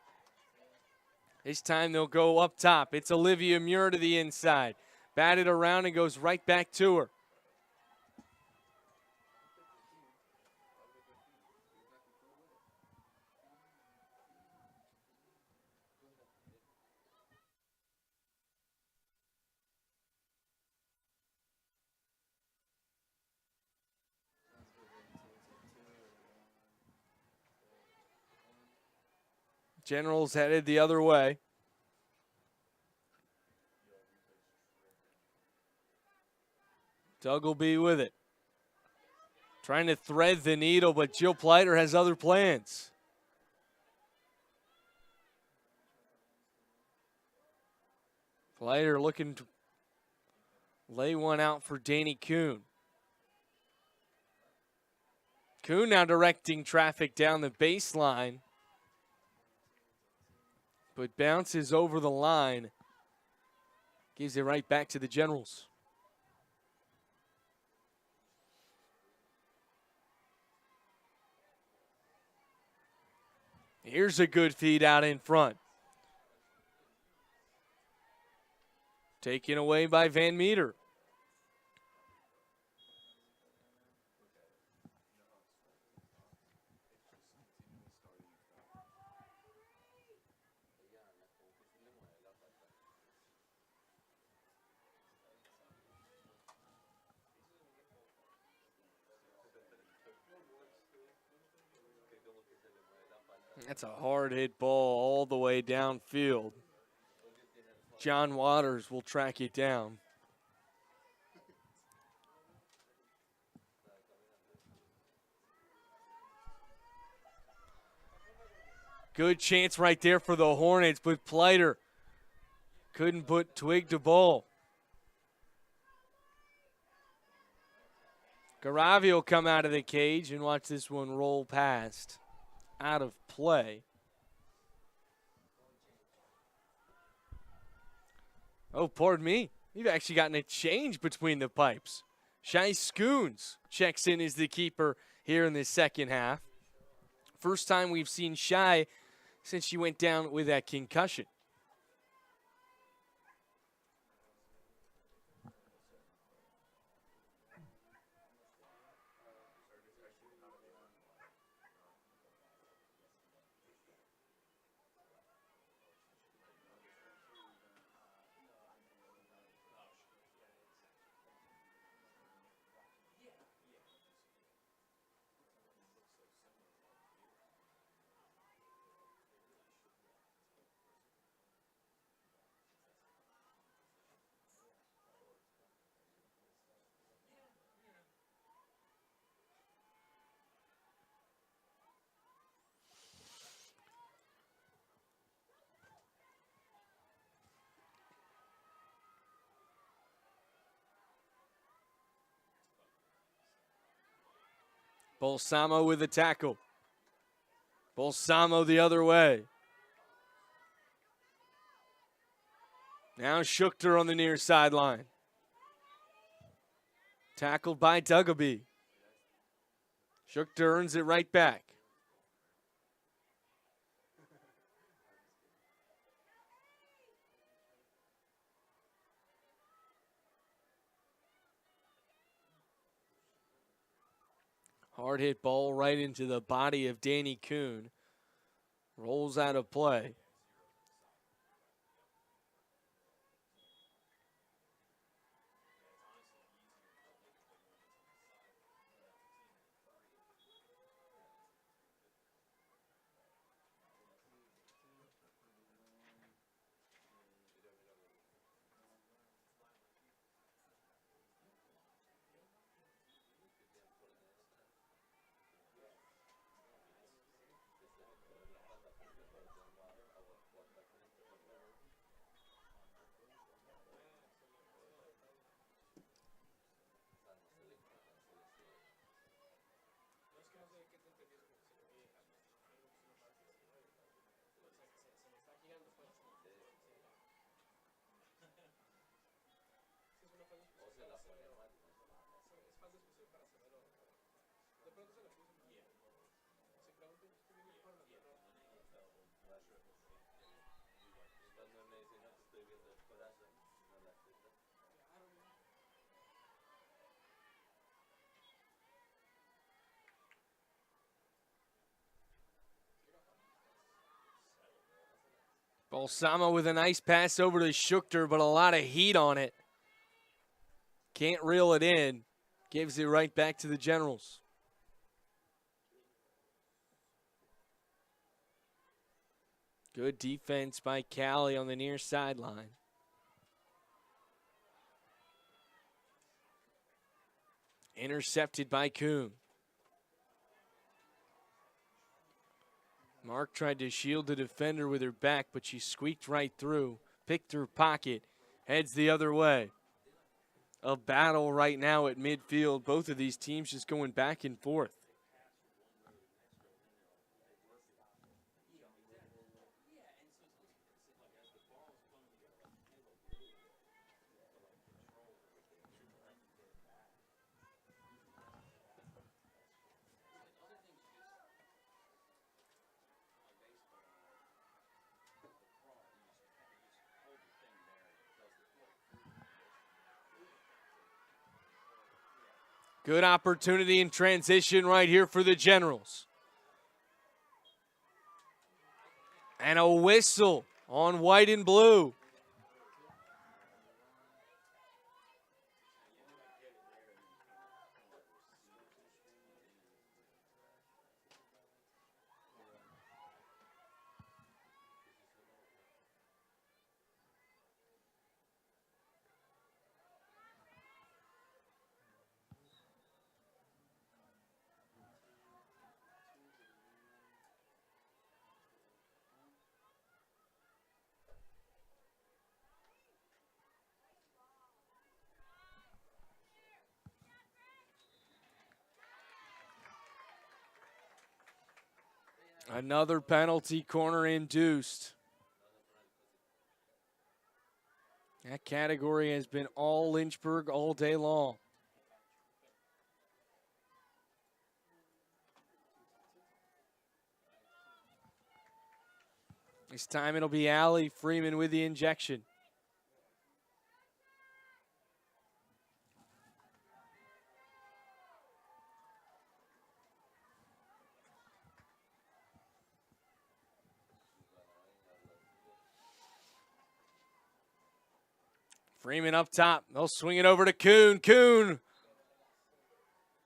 This time they'll go up top. It's Olivia Muir to the inside. Batted around and goes right back to her. Generals headed the other way. Doug will be with it. Trying to thread the needle, but Jill Pleiter has other plans. Pleiter looking to lay one out for Danny Kuhn. Kuhn now directing traffic down the baseline, but bounces over the line. Gives it right back to the Generals. Here's a good feed out in front. Taken away by Van Meter. That's a hard hit ball all the way downfield. John Waters will track it down. Good chance right there for the Hornets, but Pleiter couldn't put twig to ball. Garavio will come out of the cage and watch this one roll past. Out of play. Oh, pardon me. We've actually gotten a change between the pipes. Shai Schoons checks in as the keeper here in the second half. First time we've seen Shai since she went down with that concussion. Bolsamo with the tackle. Bolsamo the other way. Now Schuchter on the near sideline. Tackled by Dugaby. Schuchter earns it right back. Hard hit ball right into the body of Danny Kuhn. Rolls out of play. Balsamo with a nice pass over to Schuchter, but a lot of heat on it. Can't reel it in. Gives it right back to the Generals. Good defense by Callie on the near sideline. Intercepted by Kuhn. Mark tried to shield the defender with her back, but she squeaked right through, picked her pocket, heads the other way. A battle right now at midfield. Both of these teams just going back and forth. Good opportunity in transition right here for the Generals. And a whistle on white and blue. Another penalty corner induced. That category has been all Lynchburg all day long. This time it'll be Allie Freeman with the injection. Freeman up top. They'll swing it over to Kuhn. Kuhn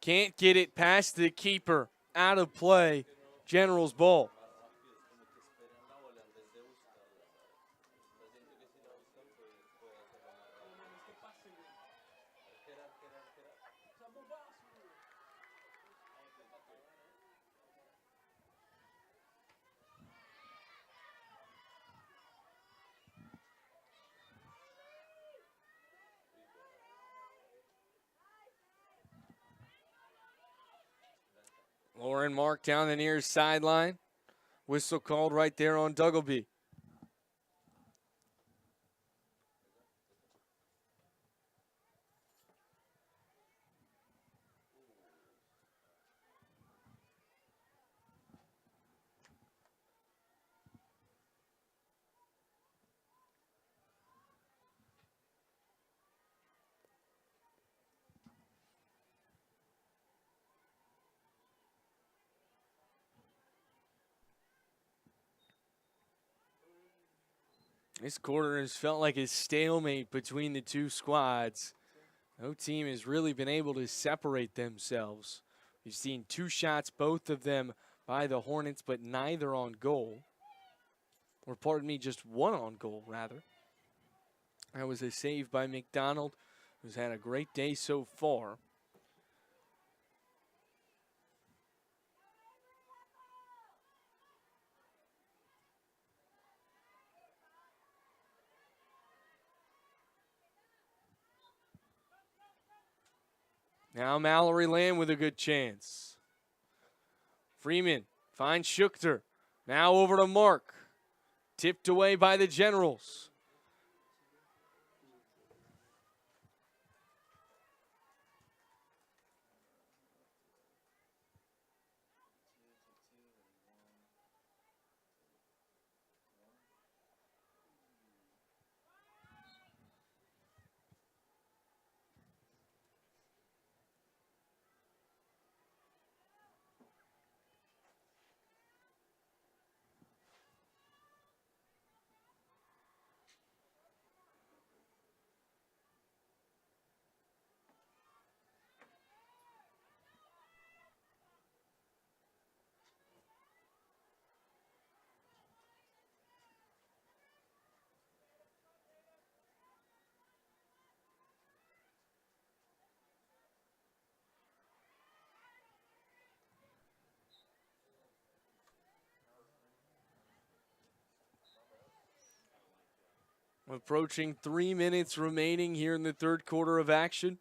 can't get it past the keeper. Out of play. Generals ball. Lauren Mark down the near sideline. Whistle called right there on Duggleby. This quarter has felt like a stalemate between the two squads. No team has really been able to separate themselves. We've seen 2 shots, both of them by the Hornets, but neither on goal. Or pardon me, just 1 on goal, rather. That was a save by McDonald, who's had a great day so far. Now Mallory Lamb with a good chance. Freeman finds Schuchter. Now over to Mark. Tipped away by the Generals. Approaching 3 minutes remaining here in the third quarter of action.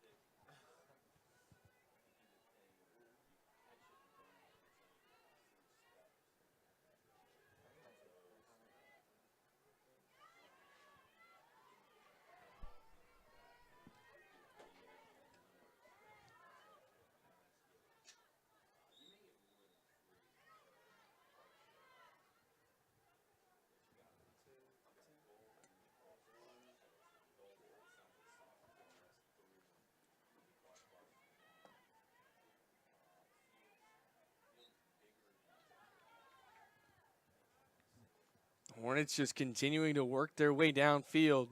Hornets just continuing to work their way downfield.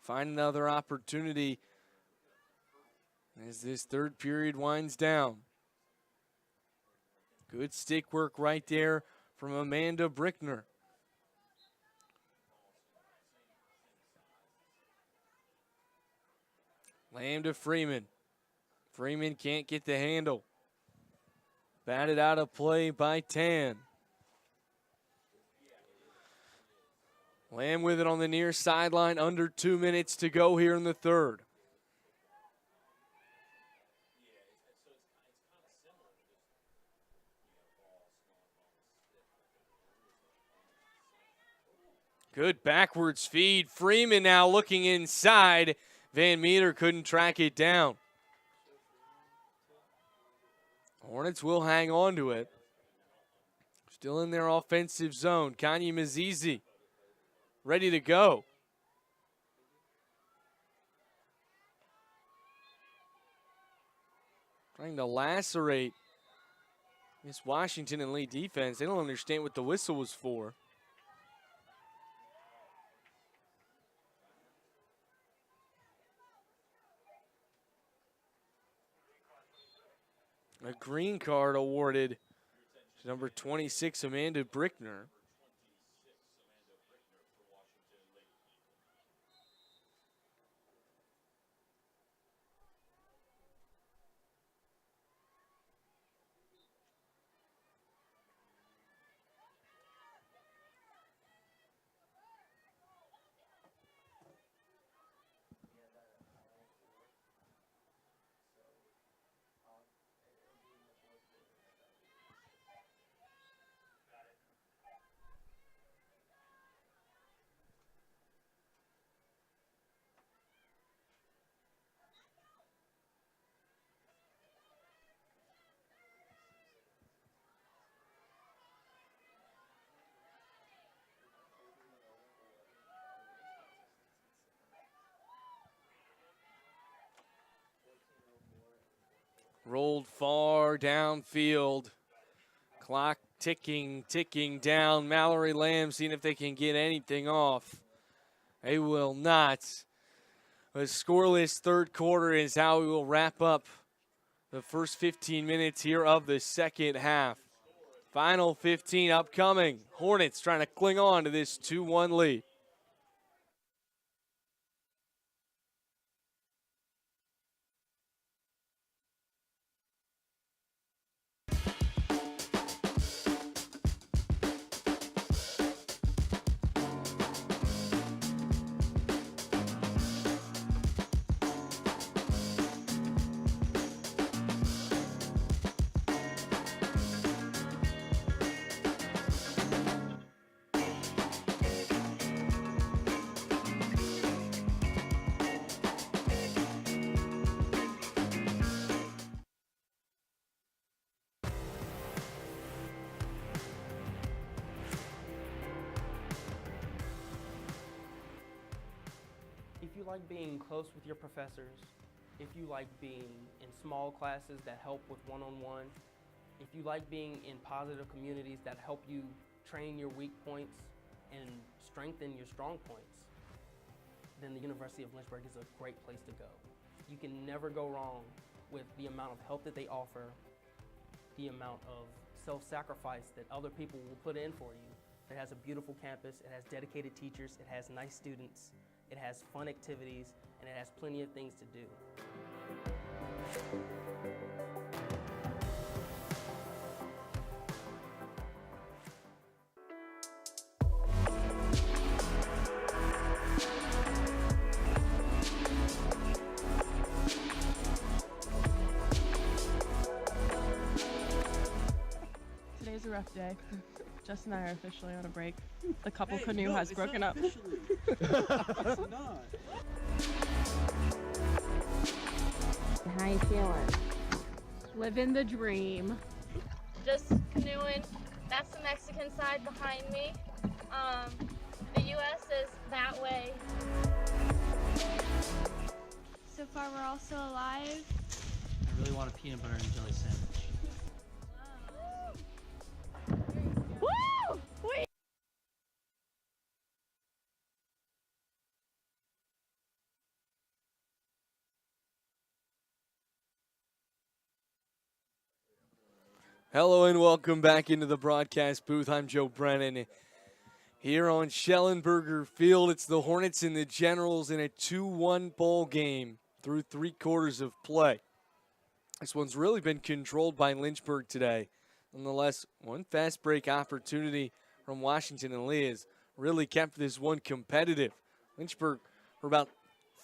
Find another opportunity as this third period winds down. Good stick work right there from Amanda Brickner. Lamb to Freeman. Freeman can't get the handle. Batted out of play by Tan. Lamb with it on the near sideline. Under 2 minutes to go here in the third. Good backwards feed. Freeman now looking inside. Van Meter couldn't track it down. Hornets will hang on to it. Still in their offensive zone. Kanye Mazizi ready to go. Trying to lacerate this Washington and Lee defense. They don't understand what the whistle was for. A green card awarded to number 26, Amanda Brickner. rolled far downfield. Clock ticking down. Mallory Lamb seeing if they can get anything off. They will not. A scoreless third quarter is how we will wrap up the first 15 minutes here of the second half. Final 15 upcoming. Hornets trying to cling on to this 2-1 lead.
If you like being close with your professors, if you like being in small classes that help with one-on-one, if you like being in positive communities that help you train your weak points and strengthen your strong points, then the University of Lynchburg is a great place to go. You can never go wrong with the amount of help that they offer, the amount of self-sacrifice that other people will put in for you. It has a beautiful campus, it has dedicated teachers, it has nice students, it has fun activities, and it has plenty of things to do.
Today's a rough day. Jess and I are officially on a break. The couple canoe has broken up.
It's not.
How you feeling? Living the dream.
Just canoeing. That's the Mexican side behind me. The U.S. is that way.
So far, we're all still alive.
I really want a peanut butter and jelly sandwich.
Woo! Wait.
Hello and welcome back into the broadcast booth. I'm Joe Brennan. Here on Schellenberger Field, it's the Hornets and the Generals in a 2-1 bowl game through 3 quarters of play. This one's really been controlled by Lynchburg today. Nonetheless, one fast break opportunity from Washington and Lee has really kept this one competitive. Lynchburg, for about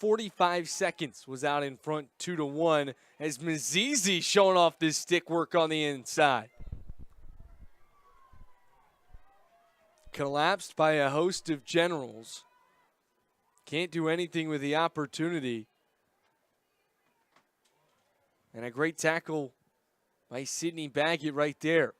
45 seconds, was out in front 2-1 as Mazizi showing off this stick work on the inside. Collapsed by a host of Generals. Can't do anything with the opportunity. And a great tackle by Sidney Baggett right there.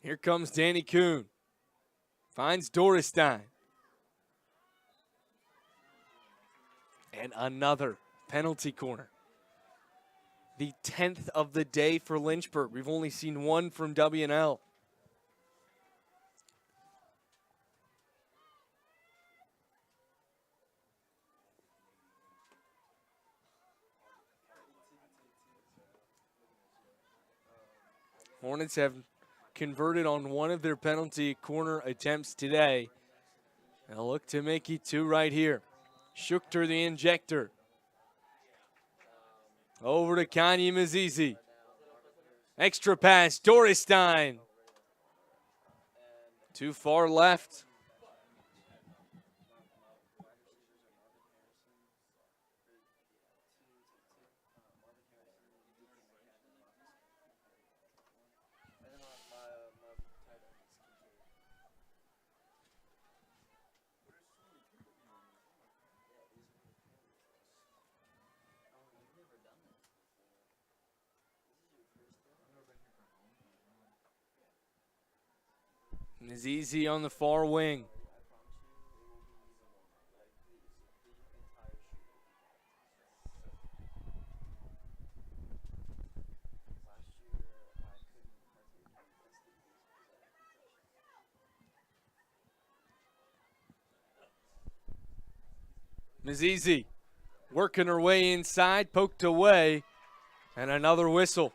Here comes Danny Kuhn. Finds Dorestein. And another penalty corner. The 10th of the day for Lynchburg. We've only seen one from W&L. Hornets have converted on one of their penalty corner attempts today. They'll look to make it 2 right here. Schuchter, the injector. Over to Kanye Mazizi. Extra pass, Dorestein. Too far left. Azizi on the far wing. Azizi working her way inside, poked away, and another whistle.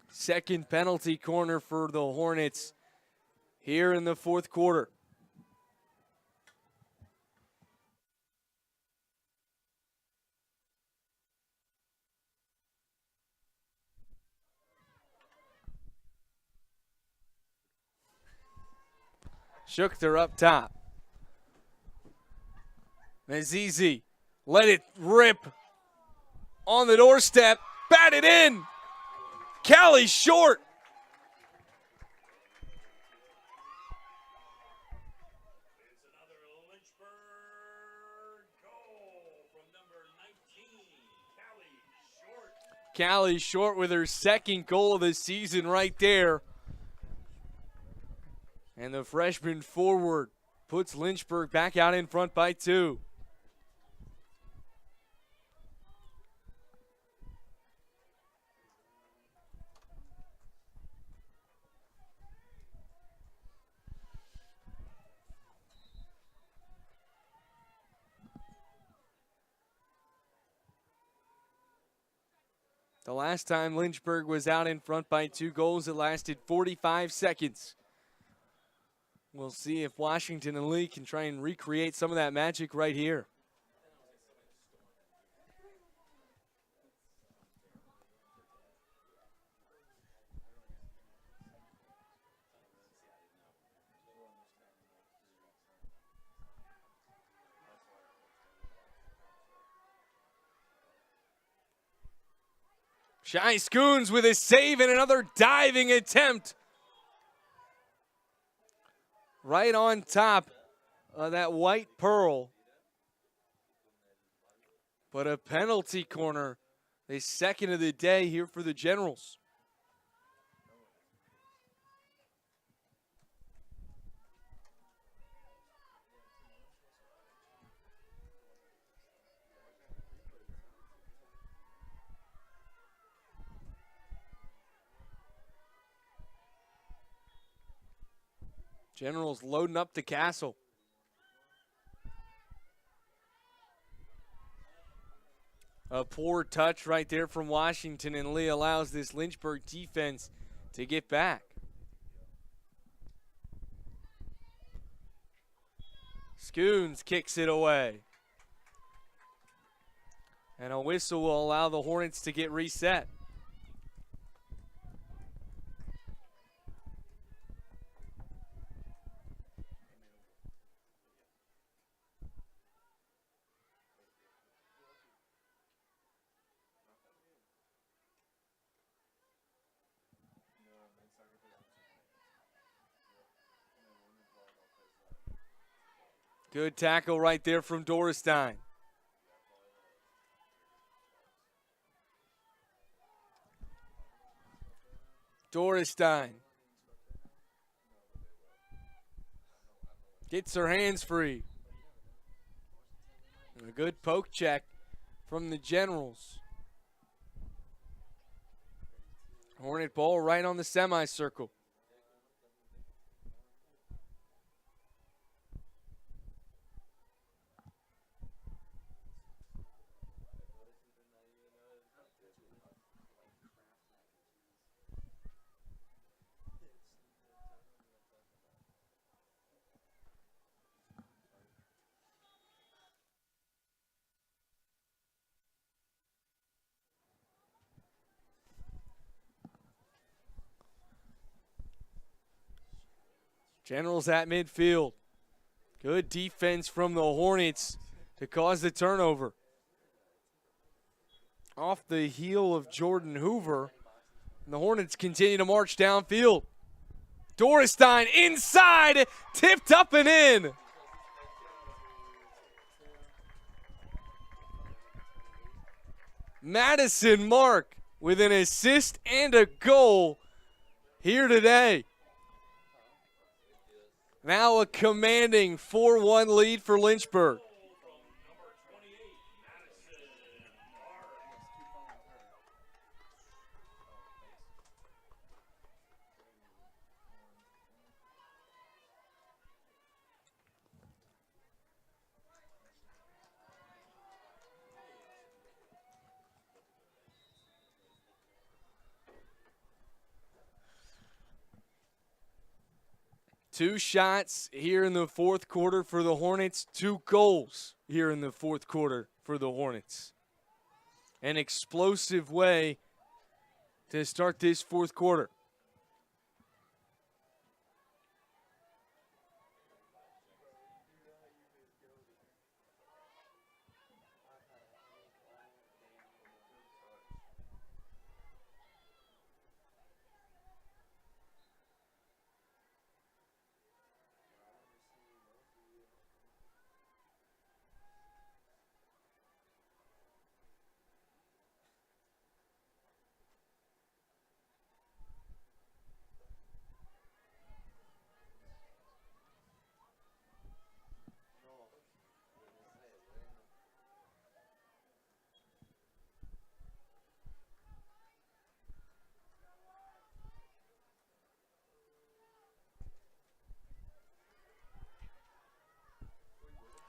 Second penalty corner for the Hornets here in the fourth quarter. Schuchter up top. Azizi let it rip on the doorstep. Batted in. Callie short.
It's another Lynchburg goal from number 19, Callie Short.
Callie Short with her second goal of the season right there. And the freshman forward puts Lynchburg back out in front by 2. The last time Lynchburg was out in front by 2 goals, it lasted 45 seconds. We'll see if Washington and Lee can try and recreate some of that magic right here. Shai Scoons with a save and another diving attempt. Right on top of that white pearl. But a penalty corner, the second of the day here for the Generals. Generals loading up the Castle. A poor touch right there from Washington, and Lee allows this Lynchburg defense to get back. Scoons kicks it away. And a whistle will allow the Hornets to get reset. Good tackle right there from Dorestein. Dorestein gets her hands free. And a good poke check from the Generals. Hornet ball right on the semicircle. Generals at midfield. Good defense from the Hornets to cause the turnover. Off the heel of Jordan Hoover. And the Hornets continue to march downfield. Dorestein inside, tipped up and in. Madison Mark with an assist and a goal here today. Now a commanding 4-1 lead for Lynchburg. Two shots here in the fourth quarter for the Hornets. 2 goals here in the fourth quarter for the Hornets. An explosive way to start this fourth quarter.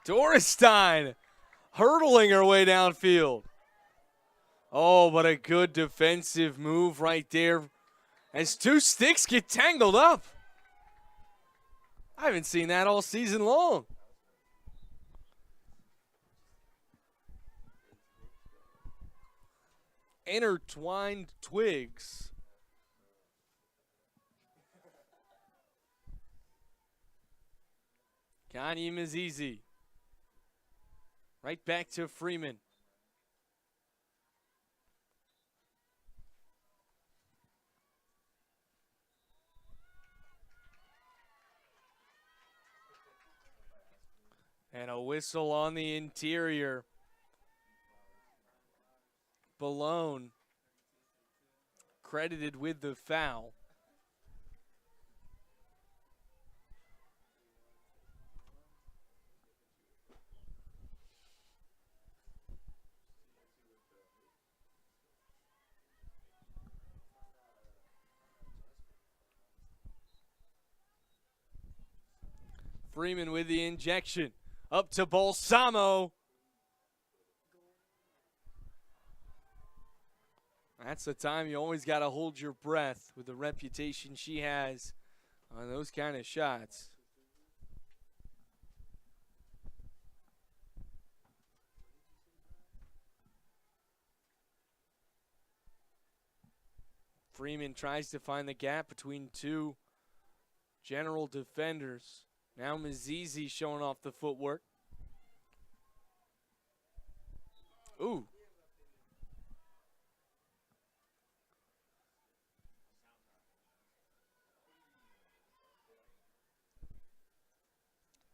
Dorestein hurdling her way downfield. Oh, but a good defensive move right there as 2 sticks get tangled up. I haven't seen that all season long. Intertwined twigs. Kanye Mazizi. Right back to Freeman. And a whistle on the interior. Balone credited with the foul. Freeman with the injection. Up to Balsamo. That's the time you always got to hold your breath with the reputation she has on those kind of shots. Freeman tries to find the gap between 2 general defenders. Now Mazizi showing off the footwork. Ooh.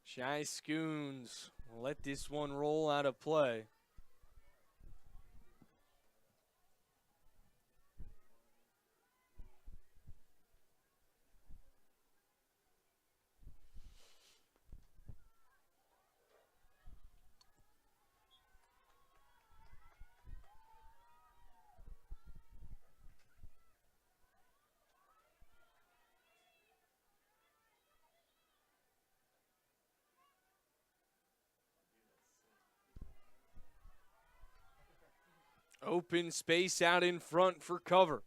Shy Scoons will let this one roll out of play. Open space out in front for cover.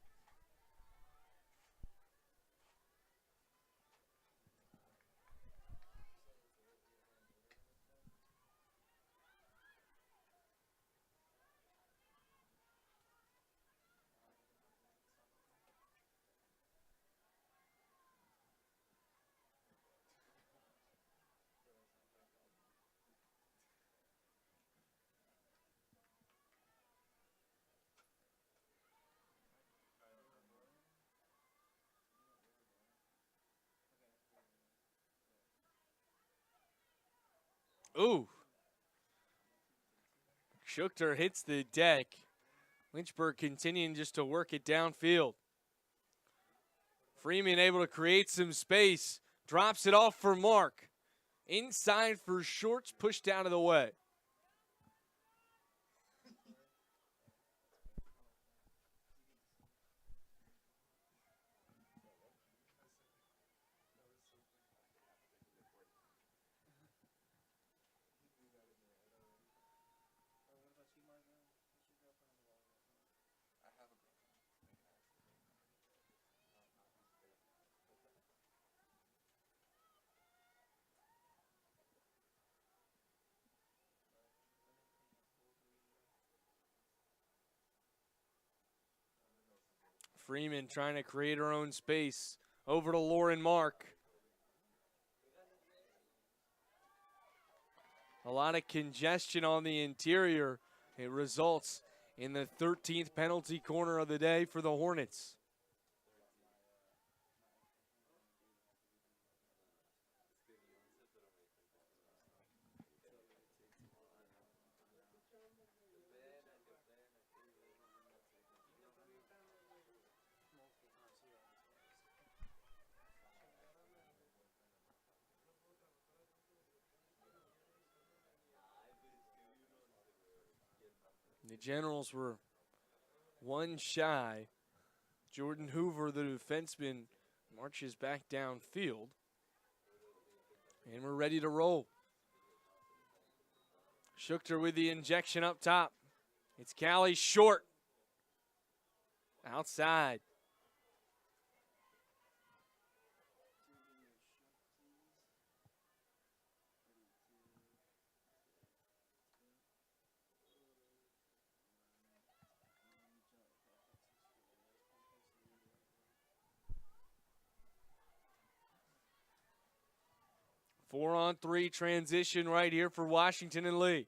Ooh. Schuchter hits the deck. Lynchburg continuing just to work it downfield. Freeman able to create some space. Drops it off for Mark. Inside for Shorts, pushed out of the way. Freeman trying to create her own space. Over to Lauren Mark. A lot of congestion on the interior. It results in the 13th penalty corner of the day for the Hornets. The Generals were one shy. Jordan Hoover, the defenseman, marches back downfield. And we're ready to roll. Schuchter with the injection up top. It's Callie short. Outside. Four-on-three transition right here for Washington and Lee.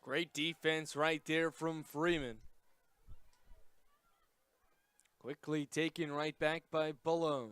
Great defense right there from Freeman. Quickly taken right back by Ballone.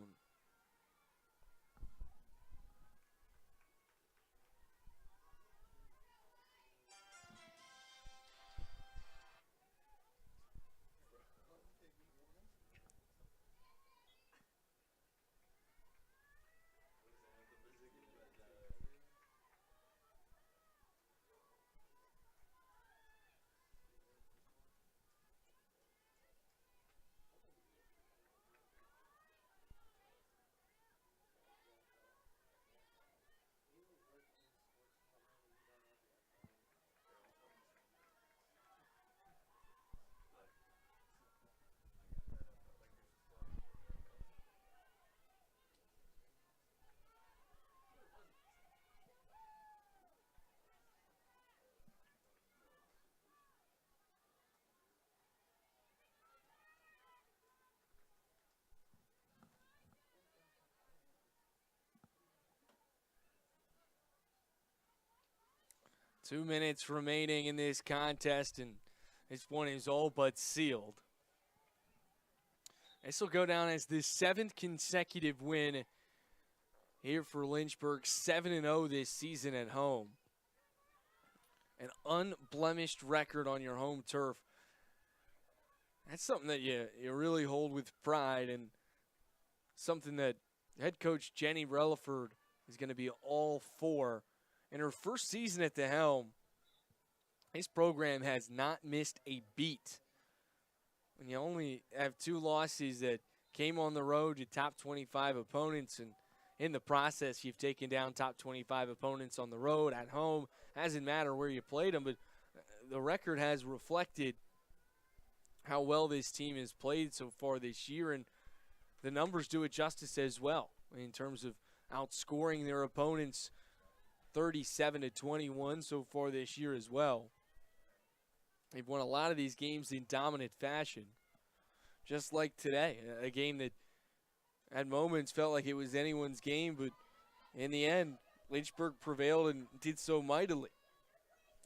Two minutes remaining in this contest, and this one is all but sealed. This will go down as the 7th consecutive win here for Lynchburg, 7-0 this season at home. An unblemished record on your home turf. That's something that you really hold with pride, and something that head coach Jenny Relaford is going to be all for. In her first season at the helm, His program has not missed a beat. When you only have 2 losses that came on the road to top 25 opponents, and in the process, you've taken down top 25 opponents on the road, at home. Hasn't mattered where you played them, but the record has reflected how well this team has played so far this year, and the numbers do it justice as well in terms of outscoring their opponents 37-21 so far this year as well. They've won a lot of these games in dominant fashion, just like today, a game that at moments felt like it was anyone's game, but in the end, Lynchburg prevailed and did so mightily.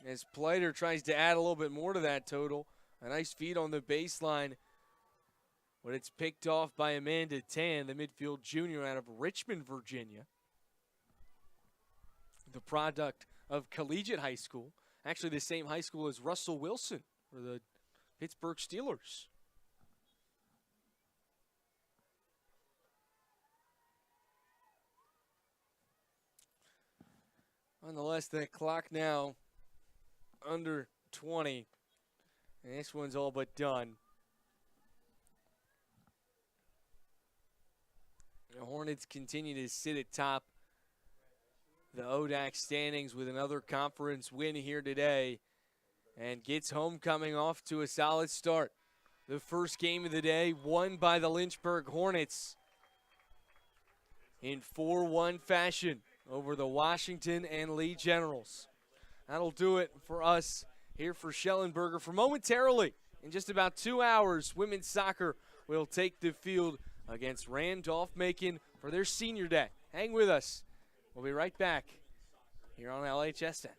As Pleiter tries to add a little bit more to that total, a nice feed on the baseline, but it's picked off by Amanda Tan, the midfield junior out of Richmond, Virginia. The product of Collegiate High School, actually the same high school as Russell Wilson for the Pittsburgh Steelers. Nonetheless, that clock now under 20, and this one's all but done. The Hornets continue to sit atop the ODAC standings with another conference win here today, and gets homecoming off to a solid start. The first game of the day won by the Lynchburg Hornets in 4-1 fashion over the Washington and Lee Generals. That'll do it for us here for Schellenberger. For momentarily, in just about 2 hours, women's soccer will take the field against Randolph-Macon for their senior day. Hang with us. We'll be right back here on LHSN.